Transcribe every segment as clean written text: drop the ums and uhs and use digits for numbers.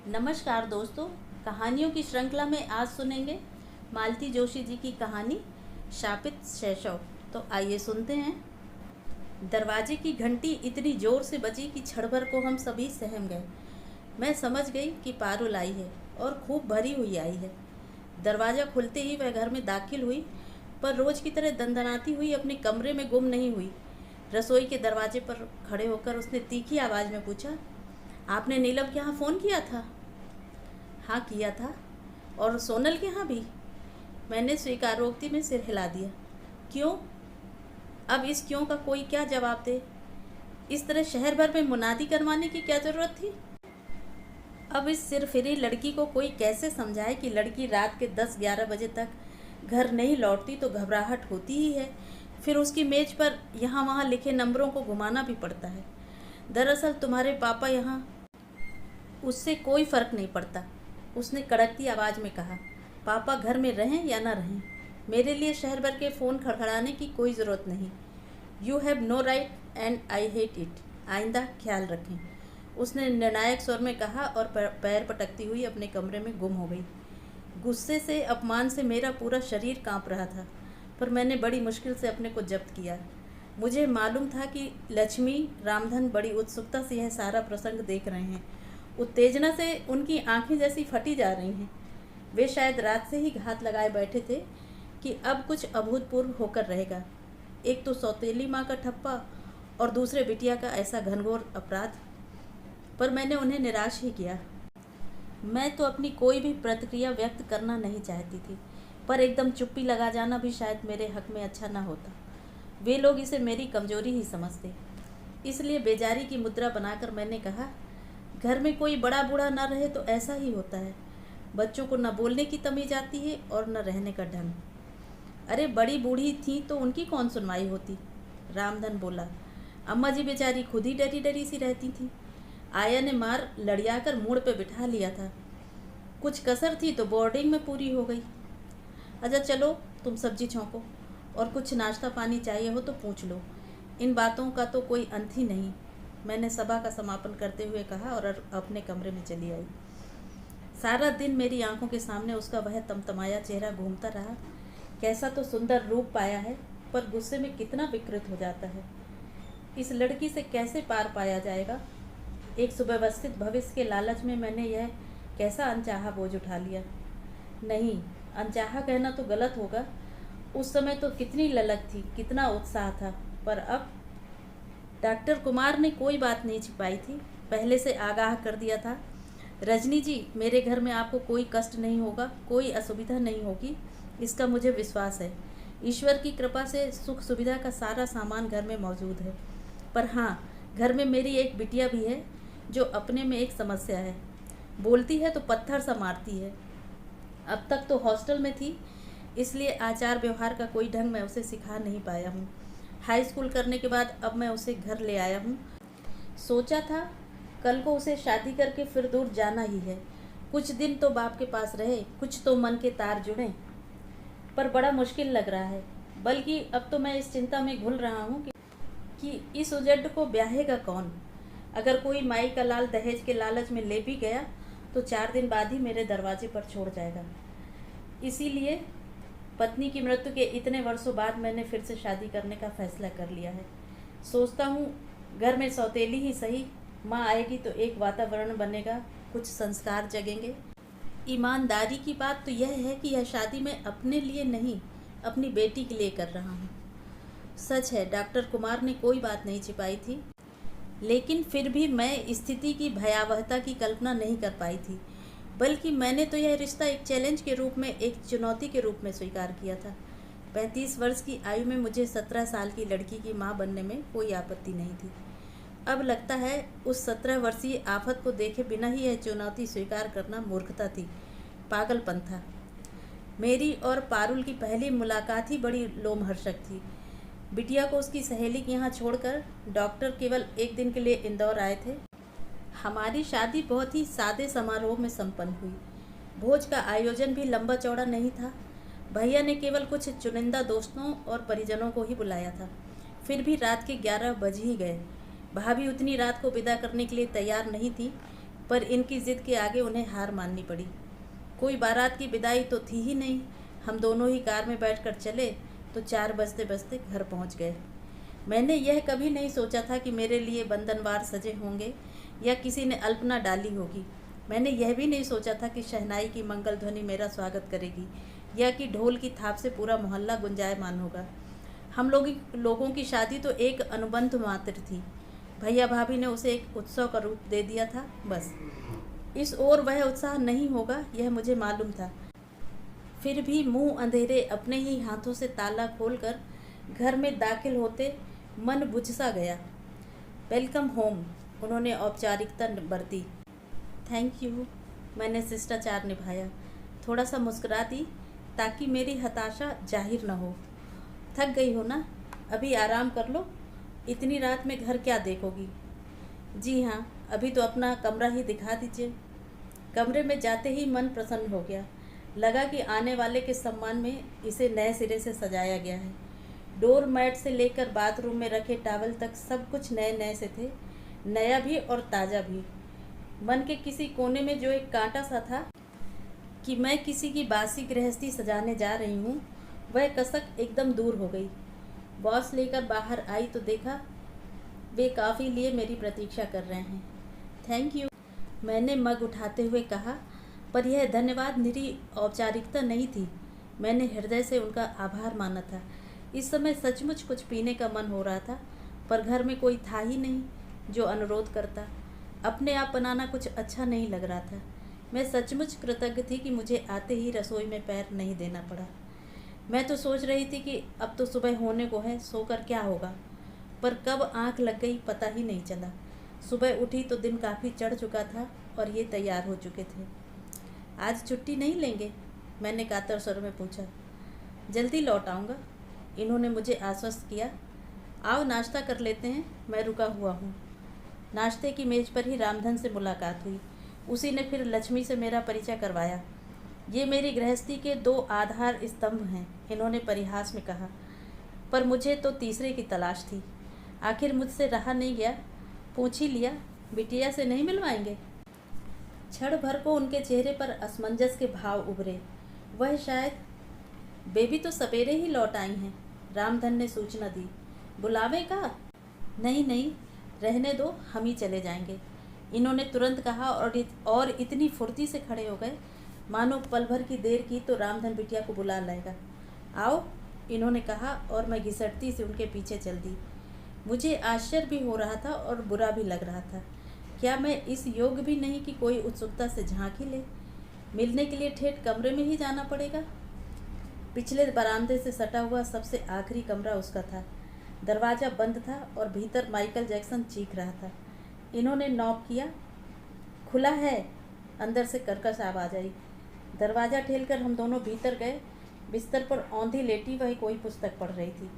नमस्कार दोस्तों, कहानियों की श्रृंखला में आज सुनेंगे मालती जोशी जी की कहानी शापित शैशव। तो आइए सुनते हैं। दरवाजे की घंटी इतनी जोर से बजी कि क्षण भर को हम सभी सहम गए। मैं समझ गई कि पारुल आई है और खूब भरी हुई आई है। दरवाज़ा खुलते ही वह घर में दाखिल हुई, पर रोज की तरह दंदनाती हुई अपने कमरे में गुम नहीं हुई। रसोई के दरवाजे पर खड़े होकर उसने तीखी आवाज़ में पूछा, आपने नीलम के यहाँ फ़ोन किया था? हाँ किया था। और सोनल के यहाँ भी? मैंने स्वीकारोक्ति में सिर हिला दिया। क्यों? अब इस क्यों का कोई क्या जवाब दे। इस तरह शहर भर में मुनादी करवाने की क्या ज़रूरत थी? अब इस सिरफिरी लड़की को कोई कैसे समझाए कि लड़की रात के 10-11 बजे तक घर नहीं लौटती तो घबराहट होती ही है। फिर उसकी मेज पर यहाँ वहाँ लिखे नंबरों को घुमाना भी पड़ता है। दरअसल तुम्हारे पापा यहाँ, उससे कोई फ़र्क नहीं पड़ता, उसने कड़कती आवाज़ में कहा। पापा घर में रहें या ना रहें, मेरे लिए शहर भर के फ़ोन खड़खड़ाने की कोई ज़रूरत नहीं। You have no right and I hate it. आइंदा ख्याल रखें, उसने निर्णायक स्वर में कहा और पैर पटकती हुई अपने कमरे में गुम हो गई। गुस्से से, अपमान से मेरा पूरा शरीर कांप रहा था, पर मैंने बड़ी मुश्किल से अपने को जब्त किया। मुझे मालूम था कि लक्ष्मी, रामधन बड़ी उत्सुकता से यह सारा प्रसंग देख रहे हैं। उत्तेजना से उनकी आंखें जैसी फटी जा रही हैं। वे शायद रात से ही घात लगाए बैठे थे कि अब कुछ अभूतपूर्व होकर रहेगा। एक तो सौतेली माँ का ठप्पा और दूसरे बिटिया का ऐसा घनघोर अपराध। पर मैंने उन्हें निराश ही किया। मैं तो अपनी कोई भी प्रतिक्रिया व्यक्त करना नहीं चाहती थी, पर एकदम चुप्पी लगा जाना भी शायद मेरे हक में अच्छा ना होता। वे लोग इसे मेरी कमजोरी ही समझते। इसलिए बेजारी की मुद्रा बनाकर मैंने कहा, घर में कोई बड़ा बूढ़ा न रहे तो ऐसा ही होता है। बच्चों को न बोलने की तमीज आती है और न रहने का ढंग। अरे बड़ी बूढ़ी थी तो उनकी कौन सुनवाई होती? रामधन बोला। अम्मा जी बेचारी खुद ही डरी डरी सी रहती थी। आया ने मार लड़ियाकर मूड पे बिठा लिया था। कुछ कसर थी तो बोर्डिंग में पूरी हो गई। अच्छा चलो, तुम सब्जी छौंको और कुछ नाश्ता पानी चाहिए हो तो पूछ लो। इन बातों का तो कोई अंत ही नहीं, मैंने सभा का समापन करते हुए कहा और अपने कमरे में चली आई। सारा दिन मेरी आंखों के सामने उसका वह तमतमाया चेहरा घूमता रहा। कैसा तो सुंदर रूप पाया है, पर गुस्से में कितना विकृत हो जाता है। इस लड़की से कैसे पार पाया जाएगा? एक सुव्यवस्थित भविष्य के लालच में मैंने यह कैसा अनचाहा बोझ उठा लिया। नहीं, अनचाहा कहना तो गलत होगा। उस समय तो कितनी ललक थी, कितना उत्साह था, पर अब डॉक्टर कुमार ने कोई बात नहीं छिपाई थी, पहले से आगाह कर दिया था। रजनी जी, मेरे घर में आपको कोई कष्ट नहीं होगा, कोई असुविधा नहीं होगी, इसका मुझे विश्वास है। ईश्वर की कृपा से सुख सुविधा का सारा सामान घर में मौजूद है। पर हाँ, घर में मेरी एक बिटिया भी है जो अपने में एक समस्या है। बोलती है तो पत्थर सा मारती है। अब तक तो हॉस्टल में थी, इसलिए आचार व्यवहार का कोई ढंग मैं उसे सिखा नहीं पाया हूँ। हाई स्कूल करने के बाद अब मैं उसे घर ले आया हूँ। सोचा था कल को उसे शादी करके फिर दूर जाना ही है। कुछ दिन तो बाप के पास रहे, कुछ तो मन के तार जुड़े, पर बड़ा मुश्किल लग रहा है। बल्कि अब तो मैं इस चिंता में घुल रहा हूँ कि इस उजड़ को ब्याहेगा कौन। अगर कोई माई का लाल दहेज के लालच में ले भी गया तो 4 दिन बाद ही मेरे दरवाजे पर छोड़ जाएगा। इसीलिए पत्नी की मृत्यु के इतने वर्षों बाद मैंने फिर से शादी करने का फैसला कर लिया है। सोचता हूँ घर में सौतेली ही सही, माँ आएगी तो एक वातावरण बनेगा, कुछ संस्कार जगेंगे। ईमानदारी की बात तो यह है कि यह शादी मैं अपने लिए नहीं, अपनी बेटी के लिए कर रहा हूँ। सच है, डॉक्टर कुमार ने कोई बात नहीं छिपाई थी, लेकिन फिर भी मैं स्थिति की भयावहता की कल्पना नहीं कर पाई थी। बल्कि मैंने तो यह रिश्ता एक चैलेंज के रूप में, एक चुनौती के रूप में स्वीकार किया था। 35 वर्ष की आयु में मुझे 17 साल की लड़की की माँ बनने में कोई आपत्ति नहीं थी। अब लगता है उस 17 वर्षीय आफत को देखे बिना ही यह चुनौती स्वीकार करना मूर्खता थी, पागलपन था। मेरी और पारुल की पहली मुलाकात ही बड़ी लोमहर्षक थी। बिटिया को उसकी सहेली के यहाँ छोड़कर डॉक्टर केवल एक दिन के लिए इंदौर आए थे। हमारी शादी बहुत ही सादे समारोह में संपन्न हुई। भोज का आयोजन भी लंबा चौड़ा नहीं था। भैया ने केवल कुछ चुनिंदा दोस्तों और परिजनों को ही बुलाया था। फिर भी रात के 11 बज ही गए। भाभी उतनी रात को विदा करने के लिए तैयार नहीं थी। पर इनकी ज़िद के आगे उन्हें हार माननी पड़ी। कोई बारात की विदाई तो थी ही नहीं। हम दोनों ही कार में बैठकर चले तो 4 बजते बजते घर पहुंच गए। मैंने यह कभी नहीं सोचा था कि मेरे लिए बंधनवार सजे होंगे या किसी ने अल्पना डाली होगी। मैंने यह भी नहीं सोचा था कि शहनाई की मंगल ध्वनि मेरा स्वागत करेगी या कि ढोल की थाप से पूरा मोहल्ला गुंजायमान होगा। हम लोगों की शादी तो एक अनुबंध मात्र थी। भैया भाभी ने उसे एक उत्सव का रूप दे दिया था, बस। इस ओर वह उत्साह नहीं होगा, यह मुझे मालूम था। फिर भी मुंह अंधेरे अपने ही हाथों से ताला खोलकर घर में दाखिल होते मन बुझ सा गया। वेलकम होम, उन्होंने औपचारिकता बरती। थैंक यू, मैंने शिष्टाचार निभाया। थोड़ा सा मुस्कुरा दी ताकि मेरी हताशा जाहिर न हो। थक गई हो ना, अभी आराम कर लो। इतनी रात में घर क्या देखोगी? जी हाँ, अभी तो अपना कमरा ही दिखा दीजिए। कमरे में जाते ही मन प्रसन्न हो गया। लगा कि आने वाले के सम्मान में इसे नए सिरे से सजाया गया है। डोर मैट से लेकर बाथरूम में रखे टॉवल तक सब कुछ नए नए से थे, नया भी और ताज़ा भी। मन के किसी कोने में जो एक कांटा सा था कि मैं किसी की बासी गृहस्थी सजाने जा रही हूँ, वह कसक एकदम दूर हो गई। बॉस लेकर बाहर आई तो देखा वे कॉफ़ी लिए मेरी प्रतीक्षा कर रहे हैं। थैंक यू, मैंने मग उठाते हुए कहा, पर यह धन्यवाद निरी औपचारिकता नहीं थी। मैंने हृदय से उनका आभार माना था। इस समय सचमुच कुछ पीने का मन हो रहा था, पर घर में कोई था ही नहीं जो अनुरोध करता। अपने आप बनाना कुछ अच्छा नहीं लग रहा था। मैं सचमुच कृतज्ञ थी कि मुझे आते ही रसोई में पैर नहीं देना पड़ा। मैं तो सोच रही थी कि अब तो सुबह होने को है, सोकर क्या होगा, पर कब आंख लग गई पता ही नहीं चला। सुबह उठी तो दिन काफ़ी चढ़ चुका था और ये तैयार हो चुके थे। आज छुट्टी नहीं लेंगे? मैंने कातर स्वर में पूछा। जल्दी लौट आऊँगा, इन्होंने मुझे आश्वस्त किया। आओ नाश्ता कर लेते हैं, मैं रुका हुआ हूँ। नाश्ते की मेज़ पर ही रामधन से मुलाकात हुई। उसी ने फिर लक्ष्मी से मेरा परिचय करवाया। ये मेरी गृहस्थी के 2 आधार स्तंभ हैं, इन्होंने परिहास में कहा, पर मुझे तो तीसरे की तलाश थी। आखिर मुझसे रहा नहीं गया, पूछ ही लिया, बिटिया से नहीं मिलवाएंगे? क्षण भर को उनके चेहरे पर असमंजस के भाव उभरे। वह शायद बेबी तो सवेरे ही लौट आई हैं, रामधन ने सूचना दी। बुलावे का? नहीं नहीं, रहने दो, हम ही चले जाएंगे, इन्होंने तुरंत कहा और इतनी फुर्ती से खड़े हो गए मानो पल भर की देर की तो रामधन बिटिया को बुला लाएगा। आओ, इन्होंने कहा और मैं घिसटती से उनके पीछे चल दी। मुझे आश्चर्य भी हो रहा था और बुरा भी लग रहा था। क्या मैं इस योग्य भी नहीं कि कोई उत्सुकता से झांक ही ले? मिलने के लिए ठेठ कमरे में ही जाना पड़ेगा। पिछले बरामदे से सटा हुआ सबसे आखिरी कमरा उसका था। दरवाज़ा बंद था और भीतर माइकल जैक्सन चीख रहा था। इन्होंने नॉक किया। खुला है, अंदर से कर्कश आवाज़ आई। दरवाज़ा ठेलकर हम दोनों भीतर गए। बिस्तर पर औंधी लेटी वह कोई पुस्तक पढ़ रही थी।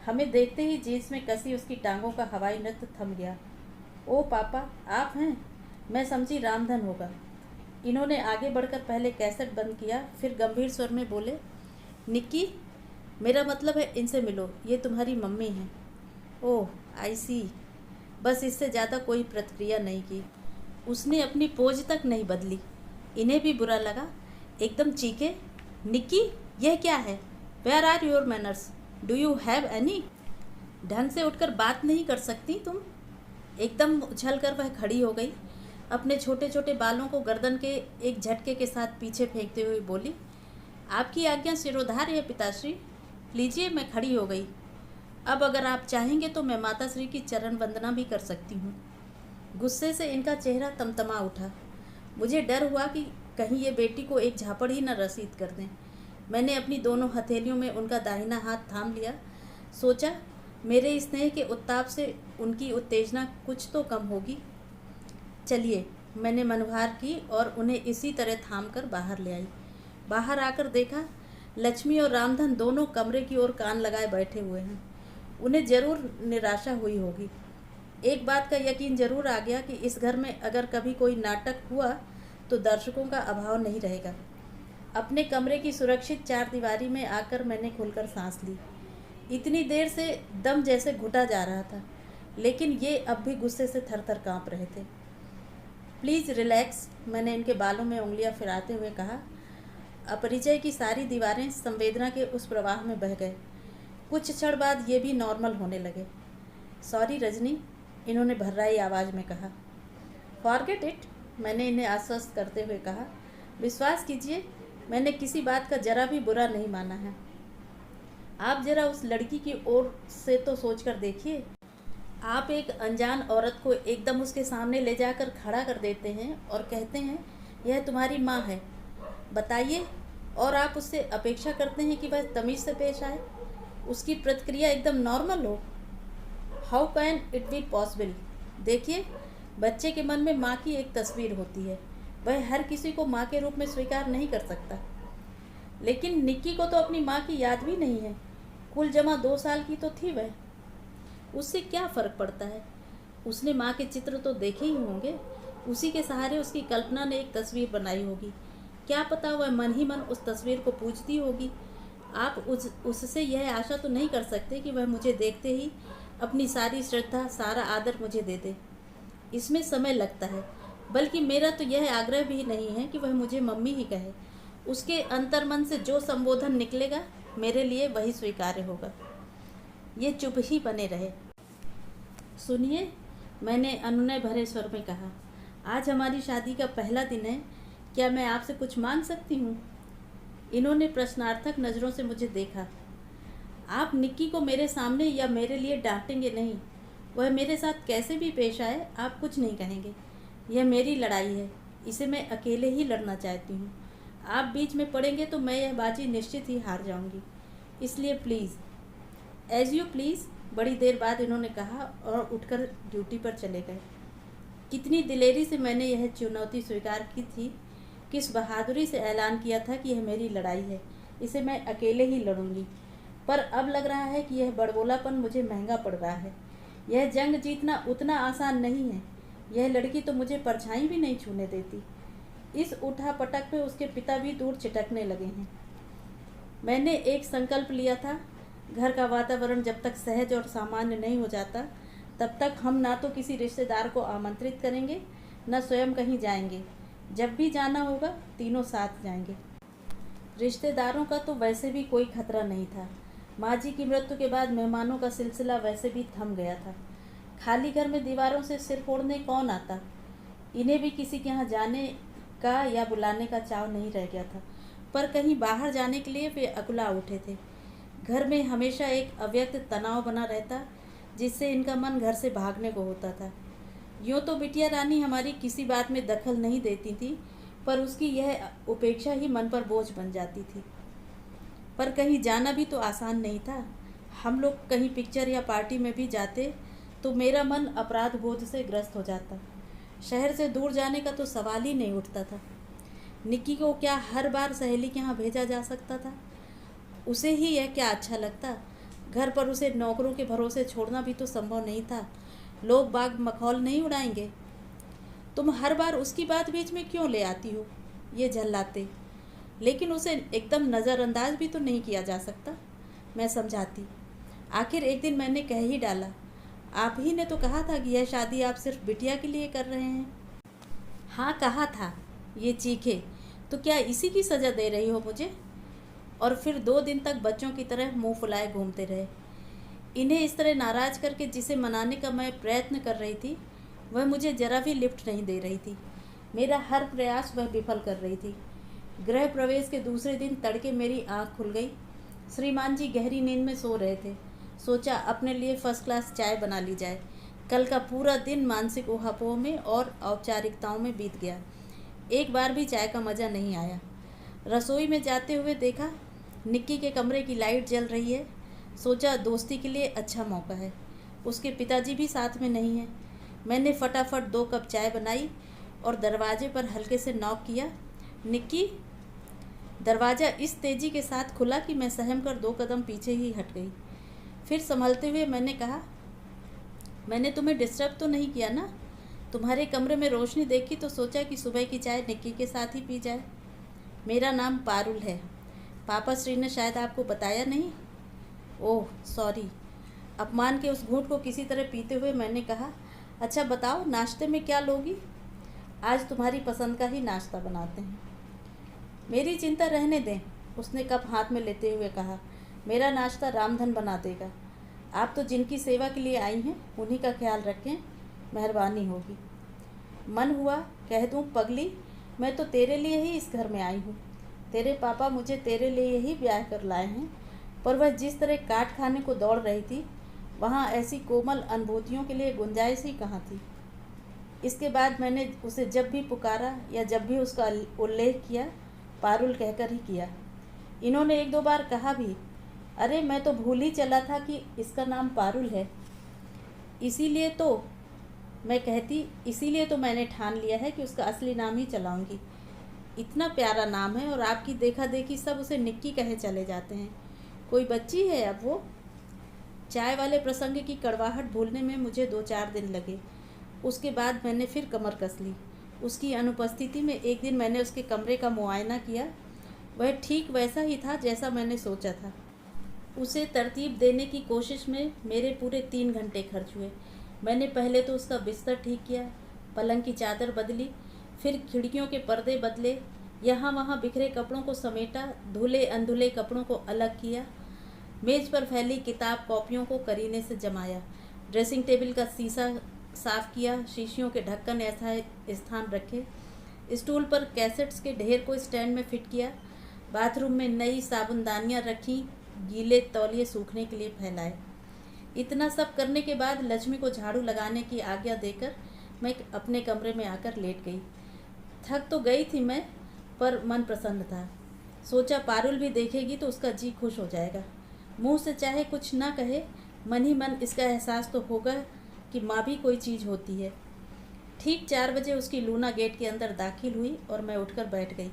हमें देखते ही जींस में कसी उसकी टांगों का हवाई नृत्य थम गया। ओ पापा, आप हैं? मैं समझी रामधन होगा। इन्होंने आगे बढ़कर पहले कैसेट बंद किया, फिर गंभीर स्वर में बोले, निक्की, मेरा मतलब है इनसे मिलो, ये तुम्हारी मम्मी हैं। ओह, आई सी। बस इससे ज़्यादा कोई प्रतिक्रिया नहीं की। उसने अपनी पोज तक नहीं बदली। इन्हें भी बुरा लगा, एकदम चीखे, निक्की, यह क्या है? Where are your manners? Do you have any? ढंग से उठकर बात नहीं कर सकती तुम? एकदम उछलकर वह खड़ी हो गई। अपने छोटे छोटे बालों को गर्दन के एक झटके के साथ पीछे फेंकते हुए बोली, आपकी आज्ञा सिरोधार्य है पिताश्री। लीजिए, मैं खड़ी हो गई। अब अगर आप चाहेंगे तो मैं माताश्री की चरण वंदना भी कर सकती हूँ। गुस्से से इनका चेहरा तमतमा उठा। मुझे डर हुआ कि कहीं ये बेटी को एक झापड़ ही न रसीद कर दें। मैंने अपनी दोनों हथेलियों में उनका दाहिना हाथ थाम लिया। सोचा मेरे स्नेह के उत्ताप से उनकी उत्तेजना कुछ तो कम होगी। चलिए, मैंने मनुहार की और उन्हें इसी तरह थाम कर बाहर ले आई। बाहर आकर देखा लक्ष्मी और रामधन दोनों कमरे की ओर कान लगाए बैठे हुए हैं। उन्हें जरूर निराशा हुई होगी। एक बात का यकीन जरूर आ गया कि इस घर में अगर कभी कोई नाटक हुआ तो दर्शकों का अभाव नहीं रहेगा। अपने कमरे की सुरक्षित चारदीवारी में आकर मैंने खुलकर सांस ली। इतनी देर से दम जैसे घुटा जा रहा था, लेकिन ये अब भी गुस्से से थर थर काँप रहे थे। प्लीज़ रिलैक्स, मैंने इनके बालों में उंगलियां फिराते हुए कहा। अपरिचय की सारी दीवारें संवेदना के उस प्रवाह में बह गए। कुछ क्षण बाद ये भी नॉर्मल होने लगे। सॉरी रजनी, इन्होंने भर्राई आवाज़ में कहा। फॉरगेट इट, मैंने इन्हें आश्वस्त करते हुए कहा। विश्वास कीजिए, मैंने किसी बात का जरा भी बुरा नहीं माना है। आप जरा उस लड़की की ओर से तो सोच कर देखिए। आप एक अनजान औरत को एकदम उसके सामने ले जाकर खड़ा कर देते हैं और कहते हैं यह तुम्हारी माँ है। बताइए, और आप उससे अपेक्षा करते हैं कि वह तमीज़ से पेश आए, उसकी प्रतिक्रिया एकदम नॉर्मल हो। How can it be possible? देखिए, बच्चे के मन में माँ की एक तस्वीर होती है, वह हर किसी को माँ के रूप में स्वीकार नहीं कर सकता। लेकिन निक्की को तो अपनी माँ की याद भी नहीं है। कुल जमा 2 साल की तो थी वह। उससे क्या फ़र्क पड़ता है? उसने माँ के चित्र तो देखे ही होंगे, उसी के सहारे उसकी कल्पना ने एक तस्वीर बनाई होगी। क्या पता वह मन ही मन उस तस्वीर को पूजती होगी। आप उससे यह आशा तो नहीं कर सकते कि वह मुझे देखते ही अपनी सारी श्रद्धा, सारा आदर मुझे दे दे। इसमें समय लगता है, बल्कि मेरा तो यह आग्रह भी नहीं है कि वह मुझे मम्मी ही कहे। उसके अंतर्मन से जो संबोधन निकलेगा, मेरे लिए वही स्वीकार्य होगा। ये चुप ही बने रहे। सुनिए, मैंने अनुनय भरे स्वर में कहा, आज हमारी शादी का पहला दिन है, क्या मैं आपसे कुछ मांग सकती हूँ? इन्होंने प्रश्नार्थक नज़रों से मुझे देखा। आप निक्की को मेरे सामने या मेरे लिए डांटेंगे नहीं। वह मेरे साथ कैसे भी पेश आए, आप कुछ नहीं कहेंगे। यह मेरी लड़ाई है, इसे मैं अकेले ही लड़ना चाहती हूँ। आप बीच में पड़ेंगे तो मैं यह बाजी निश्चित ही हार जाऊँगी। इसलिए प्लीज़, एज यू प्लीज़। बड़ी देर बाद इन्होंने कहा और उठकर ड्यूटी पर चले गए। कितनी दिलेरी से मैंने यह चुनौती स्वीकार की थी, किस बहादुरी से ऐलान किया था कि यह मेरी लड़ाई है, इसे मैं अकेले ही लड़ूंगी। पर अब लग रहा है कि यह बड़बोलापन मुझे महंगा पड़ रहा है। यह जंग जीतना उतना आसान नहीं है। यह लड़की तो मुझे परछाई भी नहीं छूने देती। इस उठापटक पे उसके पिता भी दूर छिटकने लगे हैं। मैंने एक संकल्प लिया था, घर का वातावरण जब तक सहज और सामान्य नहीं हो जाता, तब तक हम ना तो किसी रिश्तेदार को आमंत्रित करेंगे, न स्वयं कहीं जाएंगे। जब भी जाना होगा, तीनों साथ जाएंगे। रिश्तेदारों का तो वैसे भी कोई खतरा नहीं था। माँ जी की मृत्यु के बाद मेहमानों का सिलसिला वैसे भी थम गया था। खाली घर में दीवारों से सिर फोड़ने कौन आता? इन्हें भी किसी के यहाँ जाने का या बुलाने का चाव नहीं रह गया था, पर कहीं बाहर जाने के लिए वे अकुला उठे थे। घर में हमेशा एक अव्यक्त तनाव बना रहता, जिससे इनका मन घर से भागने को होता था। यूँ तो बिटिया रानी हमारी किसी बात में दखल नहीं देती थी, पर उसकी यह उपेक्षा ही मन पर बोझ बन जाती थी। पर कहीं जाना भी तो आसान नहीं था। हम लोग कहीं पिक्चर या पार्टी में भी जाते तो मेरा मन अपराध बोध से ग्रस्त हो जाता। शहर से दूर जाने का तो सवाल ही नहीं उठता था। निक्की को क्या हर बार सहेली के यहाँ भेजा जा सकता था? उसे ही यह क्या अच्छा लगता? घर पर उसे नौकरों के भरोसे छोड़ना भी तो संभव नहीं था। लोग बाग मखौल नहीं उड़ाएंगे। तुम हर बार उसकी बात बीच में क्यों ले आती हो? ये झल्लाते। लेकिन उसे एकदम नज़रअंदाज भी तो नहीं किया जा सकता। मैं समझाती। आखिर एक दिन मैंने कह ही डाला, आप ही ने तो कहा था कि यह शादी आप सिर्फ बिटिया के लिए कर रहे हैं। हाँ कहा था। ये चीखे, तो क्या इसी की सज़ा दे रही हो मुझे? और फिर 2 दिन तक बच्चों की तरह मुंह फुलाए घूमते रहे। इन्हें इस तरह नाराज़ करके जिसे मनाने का मैं प्रयत्न कर रही थी, वह मुझे जरा भी लिफ्ट नहीं दे रही थी। मेरा हर प्रयास वह विफल कर रही थी। गृह प्रवेश के दूसरे दिन तड़के मेरी आँख खुल गई। श्रीमान जी गहरी नींद में सो रहे थे। सोचा अपने लिए फर्स्ट क्लास चाय बना ली जाए। कल का पूरा दिन मानसिक ऊहापोह में और औपचारिकताओं में बीत गया। एक बार भी चाय का मज़ा नहीं आया। रसोई में जाते हुए देखा निक्की के कमरे की लाइट जल रही है। सोचा दोस्ती के लिए अच्छा मौका है। उसके पिताजी भी साथ में नहीं हैं। मैंने फटाफट 2 कप चाय बनाई और दरवाजे पर हल्के से नॉक किया। निक्की। दरवाज़ा इस तेज़ी के साथ खुला कि मैं सहम कर 2 कदम पीछे ही हट गई। फिर संभलते हुए मैंने कहा, मैंने तुम्हें डिस्टर्ब तो नहीं किया ना? तुम्हारे कमरे में रोशनी देखी तो सोचा कि सुबह की चाय निक्की के साथ ही पी जाए। मेरा नाम पारुल है। पापा श्री ने शायद आपको बताया नहीं? Oh sorry. अपमान के उस घूंट को किसी तरह पीते हुए मैंने कहा, अच्छा बताओ नाश्ते में क्या लोगी? आज तुम्हारी पसंद का ही नाश्ता बनाते हैं। मेरी चिंता रहने दें, उसने कप हाथ में लेते हुए कहा। मेरा नाश्ता रामधन बना देगा। आप तो जिनकी सेवा के लिए आई हैं उन्हीं का ख्याल रखें, मेहरबानी होगी। मन हुआ कह दूं, पगली, मैं तो तेरे लिए ही इस घर में आई हूँ। तेरे पापा मुझे तेरे लिए ही ब्याह कर लाए हैं। पर वह जिस तरह काट खाने को दौड़ रही थी, वहाँ ऐसी कोमल अनुभूतियों के लिए गुंजाइश ही कहाँ थी। इसके बाद मैंने उसे जब भी पुकारा या जब भी उसका उल्लेख किया, पारुल कहकर ही किया। इन्होंने एक दो बार कहा भी, अरे मैं तो भूल ही चला था कि इसका नाम पारुल है। इसीलिए तो मैंने ठान लिया है कि उसका असली नाम ही चलाऊंगी। इतना प्यारा नाम है और आपकी देखा देखी सब उसे निक्की कहे चले जाते हैं। कोई बच्ची है अब वो। चाय वाले प्रसंग की कड़वाहट भूलने में मुझे 2-4 दिन लगे। उसके बाद मैंने फिर कमर कस ली। उसकी अनुपस्थिति में एक दिन मैंने उसके कमरे का मुआयना किया। वह ठीक वैसा ही था जैसा मैंने सोचा था। उसे तरतीब देने की कोशिश में मेरे पूरे 3 घंटे खर्च हुए। मैंने पहले तो उसका बिस्तर ठीक किया, पलंग की चादर बदली, फिर खिड़कियों के पर्दे बदले, यहाँ वहाँ बिखरे कपड़ों को समेटा, धुले अनधुले कपड़ों को अलग किया, मेज पर फैली किताब कॉपियों को करीने से जमाया, ड्रेसिंग टेबल का शीशा साफ किया, शीशियों के ढक्कन ऐसा स्थान रखे, स्टूल पर कैसेट्स के ढेर को स्टैंड में फिट किया, बाथरूम में नई साबुनदानियाँ रखी, गीले तौलिए सूखने के लिए फैलाए। इतना सब करने के बाद लक्ष्मी को झाड़ू लगाने की आज्ञा देकर मैं अपने कमरे में आकर लेट गई। थक तो गई थी मैं, पर मन प्रसन्न था। सोचा पारुल भी देखेगी तो उसका जी खुश हो जाएगा। मुंह से चाहे कुछ ना कहे, मन ही मन इसका एहसास तो होगा कि माँ भी कोई चीज़ होती है। ठीक 4 बजे उसकी लूना गेट के अंदर दाखिल हुई और मैं उठकर बैठ गई।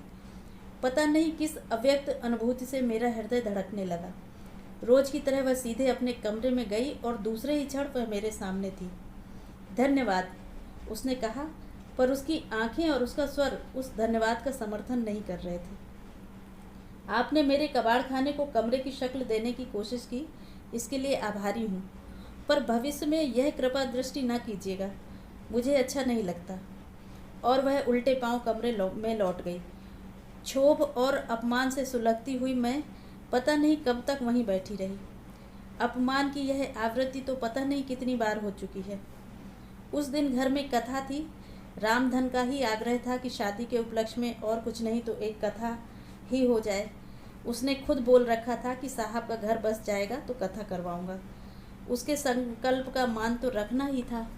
पता नहीं किस अव्यक्त अनुभूति से मेरा हृदय धड़कने लगा। रोज की तरह वह सीधे अपने कमरे में गई और दूसरे ही क्षण वह मेरे सामने थी। धन्यवाद, उसने कहा, पर उसकी आंखें और उसका स्वर उस धन्यवाद का समर्थन नहीं कर रहे थे। आपने मेरे कबाड़ खाने को कमरे की शक्ल देने की कोशिश की, इसके लिए आभारी हूँ, पर भविष्य में यह कृपा दृष्टि न कीजिएगा, मुझे अच्छा नहीं लगता। और वह उल्टे पांव कमरे में लौट गई। क्षोभ और अपमान से सुलगती हुई मैं पता नहीं कब तक वहीं बैठी रही। अपमान की यह आवृत्ति तो पता नहीं कितनी बार हो चुकी है। उस दिन घर में कथा थी। रामधन का ही आग्रह था कि शादी के उपलक्ष्य में और कुछ नहीं तो एक कथा ही हो जाए। उसने खुद बोल रखा था कि साहब का घर बस जाएगा तो कथा करवाऊंगा। उसके संकल्प का मान तो रखना ही था।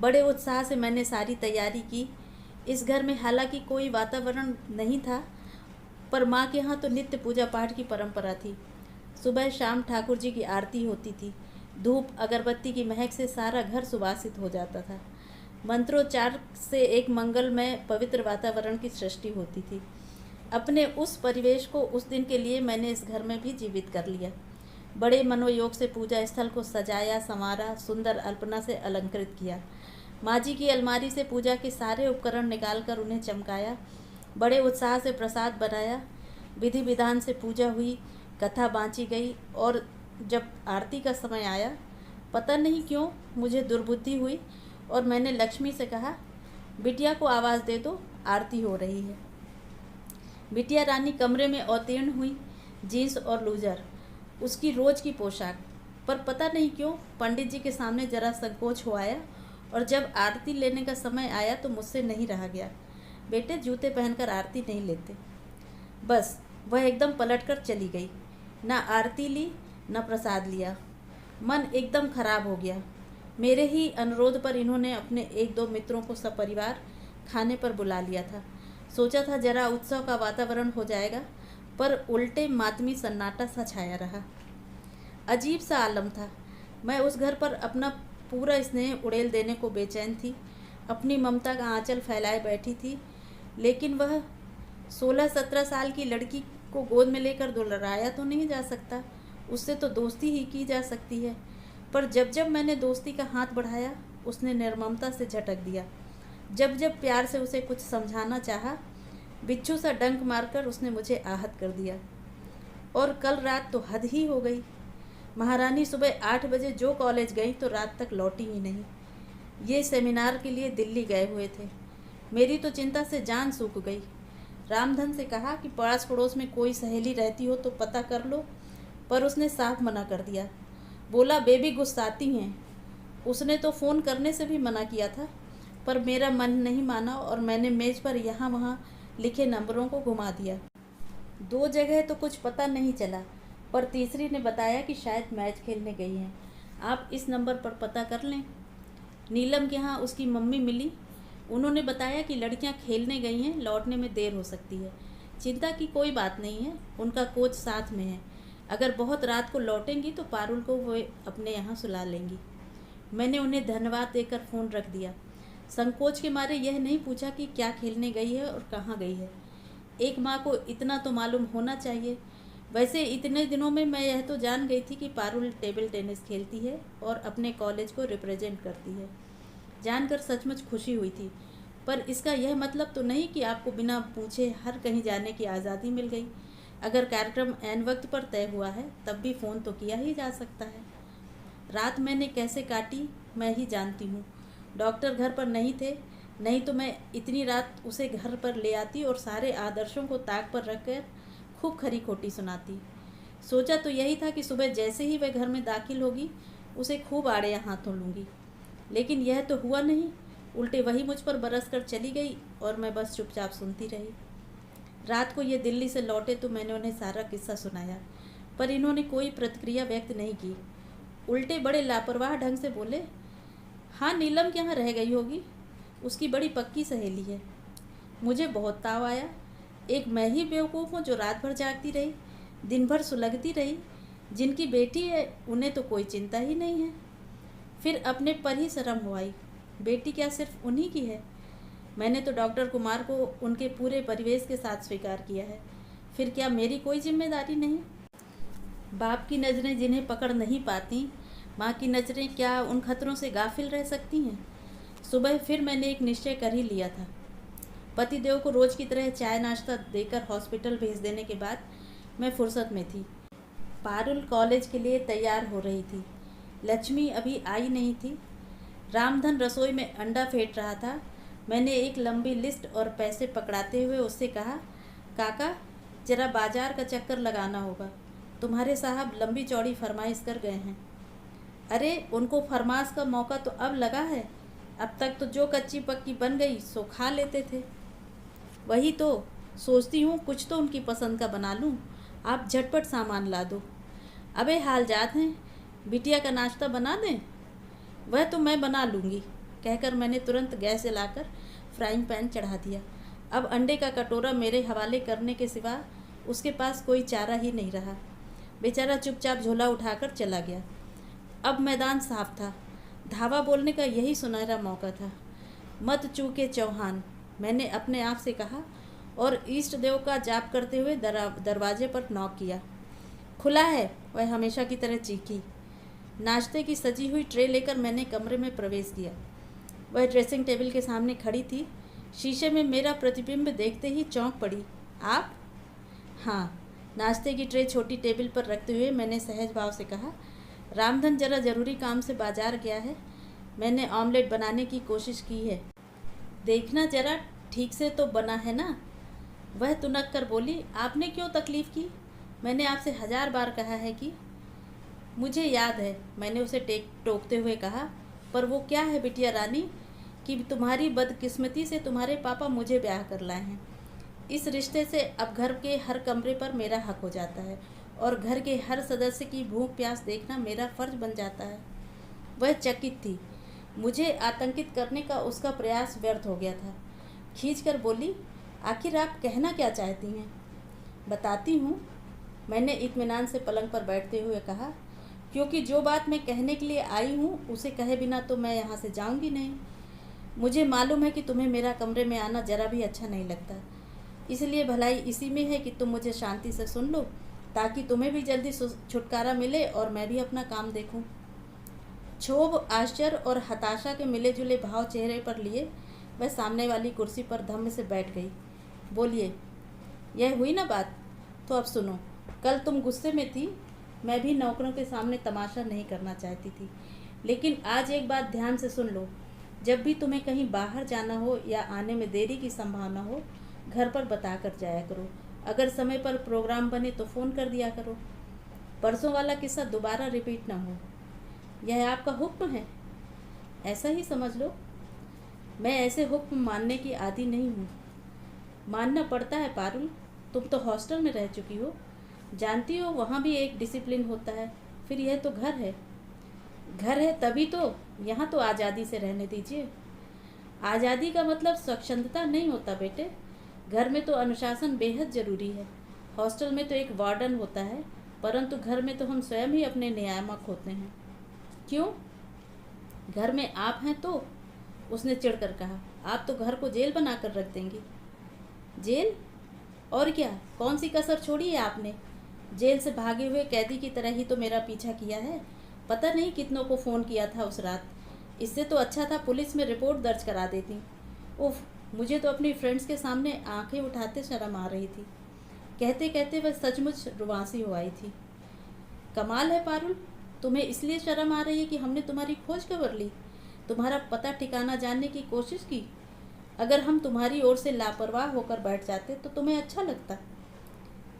बड़े उत्साह से मैंने सारी तैयारी की। इस घर में हालांकि कोई वातावरण नहीं था, पर माँ के यहाँ तो नित्य पूजा पाठ की परंपरा थी। सुबह शाम ठाकुर जी की आरती होती थी। धूप अगरबत्ती की महक से सारा घर सुवासित हो जाता था। मंत्रोच्चार से एक मंगलमय पवित्र वातावरण की सृष्टि होती थी। अपने उस परिवेश को उस दिन के लिए मैंने इस घर में भी जीवित कर लिया। बड़े मनोयोग से पूजा स्थल को सजाया, संवारा, सुंदर अल्पना से अलंकृत किया। माँ जी की अलमारी से पूजा के सारे उपकरण निकालकर उन्हें चमकाया। बड़े उत्साह से प्रसाद बनाया। विधि विधान से पूजा हुई, कथा बाँची गई और जब आरती का समय आया, पता नहीं क्यों मुझे दुर्बुद्धि हुई और मैंने लक्ष्मी से कहा, बिटिया को आवाज़ दे दो, आरती हो रही है। बिटिया रानी कमरे में अवतीर्ण हुई, जीन्स और लूजर, उसकी रोज की पोशाक। पर पता नहीं क्यों पंडित जी के सामने जरा संकोच हो आया और जब आरती लेने का समय आया तो मुझसे नहीं रहा गया। बेटे, जूते पहनकर आरती नहीं लेते। बस वह एकदम पलटकर चली गई। ना आरती ली, न प्रसाद लिया। मन एकदम खराब हो गया। मेरे ही अनुरोध पर इन्होंने अपने 1-2 मित्रों को सपरिवार खाने पर बुला लिया था। सोचा था जरा उत्सव का वातावरण हो जाएगा, पर उल्टे मातमी सन्नाटा सा छाया रहा। अजीब सा आलम था। मैं उस घर पर अपना पूरा स्नेह उड़ेल देने को बेचैन थी। अपनी ममता का आंचल फैलाए बैठी थी, लेकिन वह 16-17 साल की लड़की को गोद में लेकर दुलराया तो नहीं जा सकता। उससे तो दोस्ती ही की जा सकती है। पर जब जब मैंने दोस्ती का हाथ बढ़ाया, उसने निर्ममता से झटक दिया। जब जब प्यार से उसे कुछ समझाना चाहा, बिच्छू सा डंक मारकर उसने मुझे आहत कर दिया। और कल रात तो हद ही हो गई। महारानी सुबह 8 बजे जो कॉलेज गई तो रात तक लौटी ही नहीं। ये सेमिनार के लिए दिल्ली गए हुए थे। मेरी तो चिंता से जान सूख गई। रामधन से कहा कि पास पड़ोस में कोई सहेली रहती हो तो पता कर लो, पर उसने साफ मना कर दिया। बोला बेबी गुस्साती हैं। उसने तो फ़ोन करने से भी मना किया था, पर मेरा मन नहीं माना और मैंने मेज़ पर यहाँ वहाँ लिखे नंबरों को घुमा दिया। 2 जगह तो कुछ पता नहीं चला, पर तीसरी ने बताया कि शायद मैच खेलने गई हैं। आप इस नंबर पर पता कर लें। नीलम के यहाँ उसकी मम्मी मिली। उन्होंने बताया कि लड़कियां खेलने गई हैं, लौटने में देर हो सकती है। चिंता की कोई बात नहीं है, उनका कोच साथ में है। अगर बहुत रात को लौटेंगी तो पारुल को वो अपने यहाँ सुला लेंगी। मैंने उन्हें धन्यवाद देकर फ़ोन रख दिया। संकोच के मारे यह नहीं पूछा कि क्या खेलने गई है और कहाँ गई है। एक माँ को इतना तो मालूम होना चाहिए। वैसे इतने दिनों में मैं यह तो जान गई थी कि पारुल टेबल टेनिस खेलती है और अपने कॉलेज को रिप्रेजेंट करती है। जानकर सचमुच खुशी हुई थी, पर इसका यह मतलब तो नहीं कि आपको बिना पूछे हर कहीं जाने की आज़ादी मिल गई। अगर कार्यक्रम ऐन वक्त पर तय हुआ है तब भी फ़ोन तो किया ही जा सकता है। रात मैंने कैसे काटी मैं ही जानती हूँ। डॉक्टर घर पर नहीं थे, नहीं तो मैं इतनी रात उसे घर पर ले आती और सारे आदर्शों को ताक पर रखकर खूब खरी खोटी सुनाती। सोचा तो यही था कि सुबह जैसे ही वह घर में दाखिल होगी उसे खूब आड़े हाथों लूँगी, लेकिन यह तो हुआ नहीं। उल्टे वही मुझ पर बरस कर चली गई और मैं बस चुपचाप सुनती रही। रात को ये दिल्ली से लौटे तो मैंने उन्हें सारा किस्सा सुनाया, पर इन्होंने कोई प्रतिक्रिया व्यक्त नहीं की। उल्टे बड़े लापरवाह ढंग से बोले, हाँ नीलम के यहाँ रह गई होगी, उसकी बड़ी पक्की सहेली है। मुझे बहुत ताव आया। एक मैं ही बेवकूफ़ हूँ जो रात भर जागती रही, दिन भर सुलगती रही। जिनकी बेटी है उन्हें तो कोई चिंता ही नहीं है। फिर अपने पर ही शर्म हो आई। बेटी क्या सिर्फ उन्हीं की है? मैंने तो डॉक्टर कुमार को उनके पूरे परिवेश के साथ स्वीकार किया है। फिर क्या मेरी कोई जिम्मेदारी नहीं? बाप की नज़रें जिन्हें पकड़ नहीं पाती, माँ की नज़रें क्या उन खतरों से गाफिल रह सकती हैं? सुबह फिर मैंने एक निश्चय कर ही लिया था। पतिदेव को रोज़ की तरह चाय नाश्ता देकर हॉस्पिटल भेज देने के बाद मैं फुर्सत में थी। पारुल कॉलेज के लिए तैयार हो रही थी। लक्ष्मी अभी आई नहीं थी। रामधन रसोई में अंडा फेंट रहा था। मैंने एक लंबी लिस्ट और पैसे पकड़ाते हुए उससे कहा, काका जरा बाजार का चक्कर लगाना होगा, तुम्हारे साहब लंबी चौड़ी फरमाइश कर गए हैं। अरे उनको फरमाइश का मौका तो अब लगा है, अब तक तो जो कच्ची पक्की बन गई सो खा लेते थे। वही तो सोचती हूँ कुछ तो उनकी पसंद का बना लूँ, आप झटपट सामान ला दो। अबे हाल जात हैं, बिटिया का नाश्ता बना दें? वह तो मैं बना लूँगी, कहकर मैंने तुरंत गैस जलाकर फ्राइंग पैन चढ़ा दिया। अब अंडे का कटोरा मेरे हवाले करने के सिवा उसके पास कोई चारा ही नहीं रहा। बेचारा चुपचाप झोला उठाकर चला गया। अब मैदान साफ था। धावा बोलने का यही सुनहरा मौका था। मत चूके चौहान, मैंने अपने आप से कहा और इष्ट देव का जाप करते हुए दरवाजे पर नॉक किया। खुला है, वह हमेशा की तरह चीखी। नाश्ते की सजी हुई ट्रे लेकर मैंने कमरे में प्रवेश किया। वह ड्रेसिंग टेबल के सामने खड़ी थी। शीशे में मेरा प्रतिबिंब देखते ही चौंक पड़ी। आप? हाँ। नाश्ते की ट्रे छोटी टेबल पर रखते हुए मैंने सहज भाव से कहा, रामधन जरा ज़रूरी काम से बाजार गया है, मैंने ऑमलेट बनाने की कोशिश की है, देखना जरा ठीक से तो बना है ना। वह तुनक कर बोली, आपने क्यों तकलीफ़ की? मैंने आपसे 1000 बार कहा है कि। मुझे याद है, मैंने उसे टोकते हुए कहा, पर वो क्या है बिटिया रानी कि तुम्हारी बदकिस्मती से तुम्हारे पापा मुझे ब्याह कर लाए हैं। इस रिश्ते से अब घर के हर कमरे पर मेरा हक हो जाता है और घर के हर सदस्य की भूख प्यास देखना मेरा फ़र्ज बन जाता है। वह चकित थी। मुझे आतंकित करने का उसका प्रयास व्यर्थ हो गया था। खींचकर बोली, आखिर आप कहना क्या चाहती हैं? बताती हूँ, मैंने इत्मीनान से पलंग पर बैठते हुए कहा, क्योंकि जो बात मैं कहने के लिए आई हूँ उसे कहे बिना तो मैं यहाँ से जाऊँगी नहीं। मुझे मालूम है कि तुम्हें मेरा कमरे में आना जरा भी अच्छा नहीं लगता, इसलिए भलाई इसी में है कि तुम मुझे शांति से सुन लो, ताकि तुम्हें भी जल्दी छुटकारा मिले और मैं भी अपना काम देखूं। क्षोभ, आश्चर्य और हताशा के मिले जुले भाव चेहरे पर लिए वह सामने वाली कुर्सी पर धम्म से बैठ गई। बोलिए, यह हुई ना बात? तो अब सुनो, कल तुम गुस्से में थी, मैं भी नौकरों के सामने तमाशा नहीं करना चाहती थी, लेकिन आज एक बात ध्यान से सुन लो। जब भी तुम्हें कहीं बाहर जाना हो या आने में देरी की संभावना हो, घर पर बता कर जाया करो। अगर समय पर प्रोग्राम बने तो फ़ोन कर दिया करो। परसों वाला किस्सा दोबारा रिपीट ना हो। यह आपका हुक्म है, ऐसा ही समझ लो। मैं ऐसे हुक्म मानने की आदी नहीं हूँ। मानना पड़ता है पारुल, तुम तो हॉस्टल में रह चुकी हो, जानती हो वहाँ भी एक डिसिप्लिन होता है। फिर यह तो घर है। घर है तभी तो, यहाँ तो आज़ादी से रहने दीजिए। आज़ादी का मतलब स्वच्छंदता नहीं होता बेटे। घर में तो अनुशासन बेहद ज़रूरी है। हॉस्टल में तो एक वार्डन होता है, परंतु घर में तो हम स्वयं ही अपने नियामक होते हैं। क्यों? घर में आप हैं तो, उसने चिढ़कर कहा। आप तो घर को जेल बनाकर रख देंगी। जेल? और क्या, कौन सी कसर छोड़ी है आपने? जेल से भागे हुए कैदी की तरह ही तो मेरा पीछा किया है। पता नहीं कितनों को फ़ोन किया था उस रात। इससे तो अच्छा था पुलिस में रिपोर्ट दर्ज करा देती। उफ, मुझे तो अपनी फ्रेंड्स के सामने आंखें उठाते शर्म आ रही थी। कहते कहते वह सचमुच रुआंसी हो आई थी। कमाल है पारुल, तुम्हें इसलिए शर्म आ रही है कि हमने तुम्हारी खोज खबर ली, तुम्हारा पता ठिकाना जानने की कोशिश की। अगर हम तुम्हारी ओर से लापरवाह होकर बैठ जाते तो तुम्हें अच्छा लगता।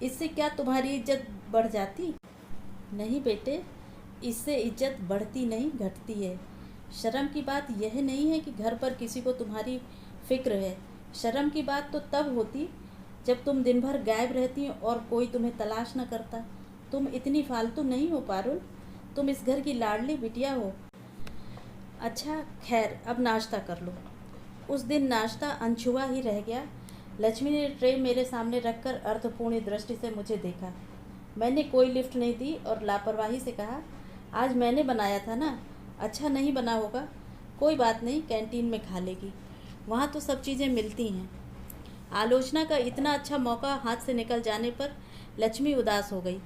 इससे क्या तुम्हारी इज्जत बढ़ जाती? नहीं बेटे, इससे इज्जत बढ़ती नहीं घटती है। शर्म की बात यह नहीं है कि घर पर किसी को तुम्हारी फिक्र है। शर्म की बात तो तब होती जब तुम दिन भर गायब रहती और कोई तुम्हें तलाश न करता। तुम इतनी फालतू नहीं हो पारुल, तुम इस घर की लाडली बिटिया हो। अच्छा खैर, अब नाश्ता कर लो। उस दिन नाश्ता अनछुआ ही रह गया। लक्ष्मी ने ट्रे मेरे सामने रखकर अर्थपूर्ण दृष्टि से मुझे देखा। मैंने कोई लिफ्ट नहीं दी और लापरवाही से कहा, आज मैंने बनाया था ना, अच्छा नहीं बना होगा, कोई बात नहीं, कैंटीन में खा लेगी, वहाँ तो सब चीज़ें मिलती हैं। आलोचना का इतना अच्छा मौका हाथ से निकल जाने पर लक्ष्मी उदास हो गई।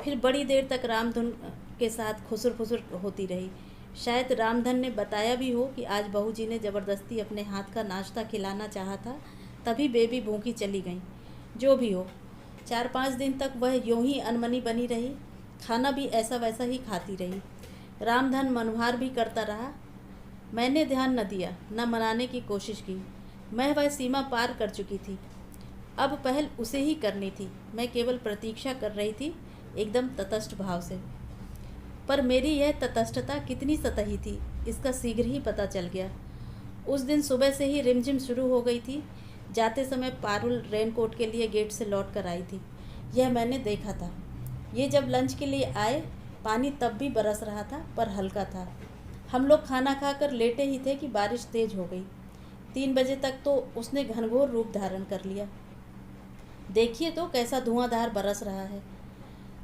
फिर बड़ी देर तक रामधन के साथ खुसर फुसर होती रही। शायद रामधन ने बताया भी हो कि आज बहू जी ने ज़बरदस्ती अपने हाथ का नाश्ता खिलाना चाहा था, तभी बेबी भूखी चली गई। जो भी हो, 4-5 दिन तक वह यूं ही अनमनी बनी रही। खाना भी ऐसा वैसा ही खाती रही। रामधन मनोहार भी करता रहा। मैंने ध्यान न दिया, न मनाने की कोशिश की। मैं वह सीमा पार कर चुकी थी। अब पहल उसे ही करनी थी। मैं केवल प्रतीक्षा कर रही थी, एकदम तटस्थ भाव से। पर मेरी यह तटस्थता कितनी सतही थी, इसका शीघ्र ही पता चल गया। उस दिन सुबह से ही रिमझिम शुरू हो गई थी। जाते समय पारुल रेनकोट के लिए गेट से लौट कर आई थी, यह मैंने देखा था। ये जब लंच के लिए आए, पानी तब भी बरस रहा था, पर हल्का था। हम लोग खाना खाकर लेटे ही थे कि बारिश तेज हो गई। 3 बजे तक तो उसने घनघोर रूप धारण कर लिया। देखिए तो कैसा धुआंधार बरस रहा है।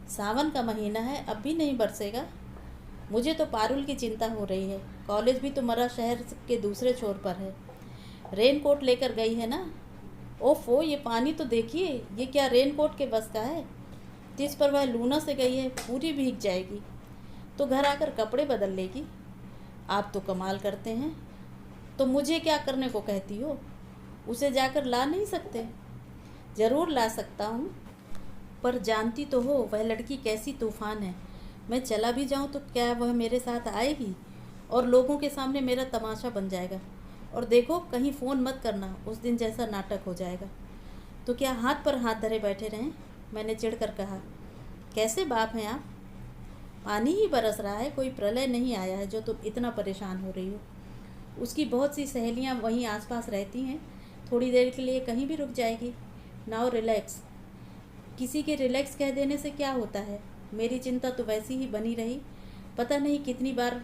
सावन का महीना है, अब भी नहीं बरसेगा। मुझे तो पारुल की चिंता हो रही है। कॉलेज भी तो मरा शहर के दूसरे छोर पर है। रेनकोट लेकर गई है ना? ओफो, ये पानी तो देखिए, ये क्या रेनकोट के बस का है? जिस पर वह लूना से गई है पूरी भीग जाएगी, तो घर आकर कपड़े बदल लेगी। आप तो कमाल करते हैं। तो मुझे क्या करने को कहती हो? उसे जाकर ला नहीं सकते? ज़रूर ला सकता हूँ, पर जानती तो हो वह लड़की कैसी तूफ़ान है। मैं चला भी जाऊँ तो क्या वह मेरे साथ आएगी और लोगों के सामने मेरा तमाशा बन जाएगा। और देखो, कहीं फ़ोन मत करना, उस दिन जैसा नाटक हो जाएगा। तो क्या हाथ पर हाथ धरे बैठे रहें? मैंने चिढ़कर कहा। कैसे बाप हैं आप? पानी ही बरस रहा है, कोई प्रलय नहीं आया है जो तुम इतना परेशान हो रही हो। उसकी बहुत सी सहेलियां वहीं आसपास रहती हैं, थोड़ी देर के लिए कहीं भी रुक जाएगी। Now relax. किसी के रिलैक्स कह देने से क्या होता है? मेरी चिंता तो वैसी ही बनी रही। पता नहीं कितनी बार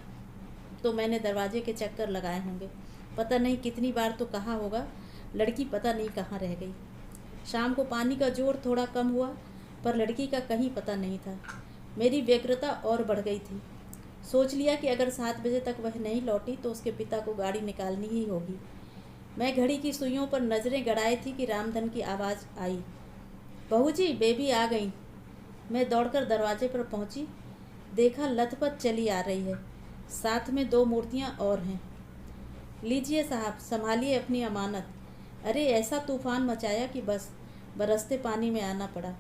तो मैंने दरवाजे के चक्कर लगाए होंगे, पता नहीं कितनी बार तो कहा होगा, लड़की पता नहीं कहाँ रह गई। शाम को पानी का जोर थोड़ा कम हुआ, पर लड़की का कहीं पता नहीं था। मेरी व्यग्रता और बढ़ गई थी। सोच लिया कि अगर 7 बजे तक वह नहीं लौटी तो उसके पिता को गाड़ी निकालनी ही होगी। मैं घड़ी की सुइयों पर नज़रें गड़ाई थी कि रामधन की आवाज़ आई, बहू जी, बेबी आ गई। मैं दौड़कर दरवाजे पर पहुंची, देखा लथपथ चली आ रही है, साथ में 2 मूर्तियां और हैं। लीजिए साहब, संभालिए अपनी अमानत। अरे ऐसा तूफान मचाया कि बस बरसते पानी में आना पड़ा।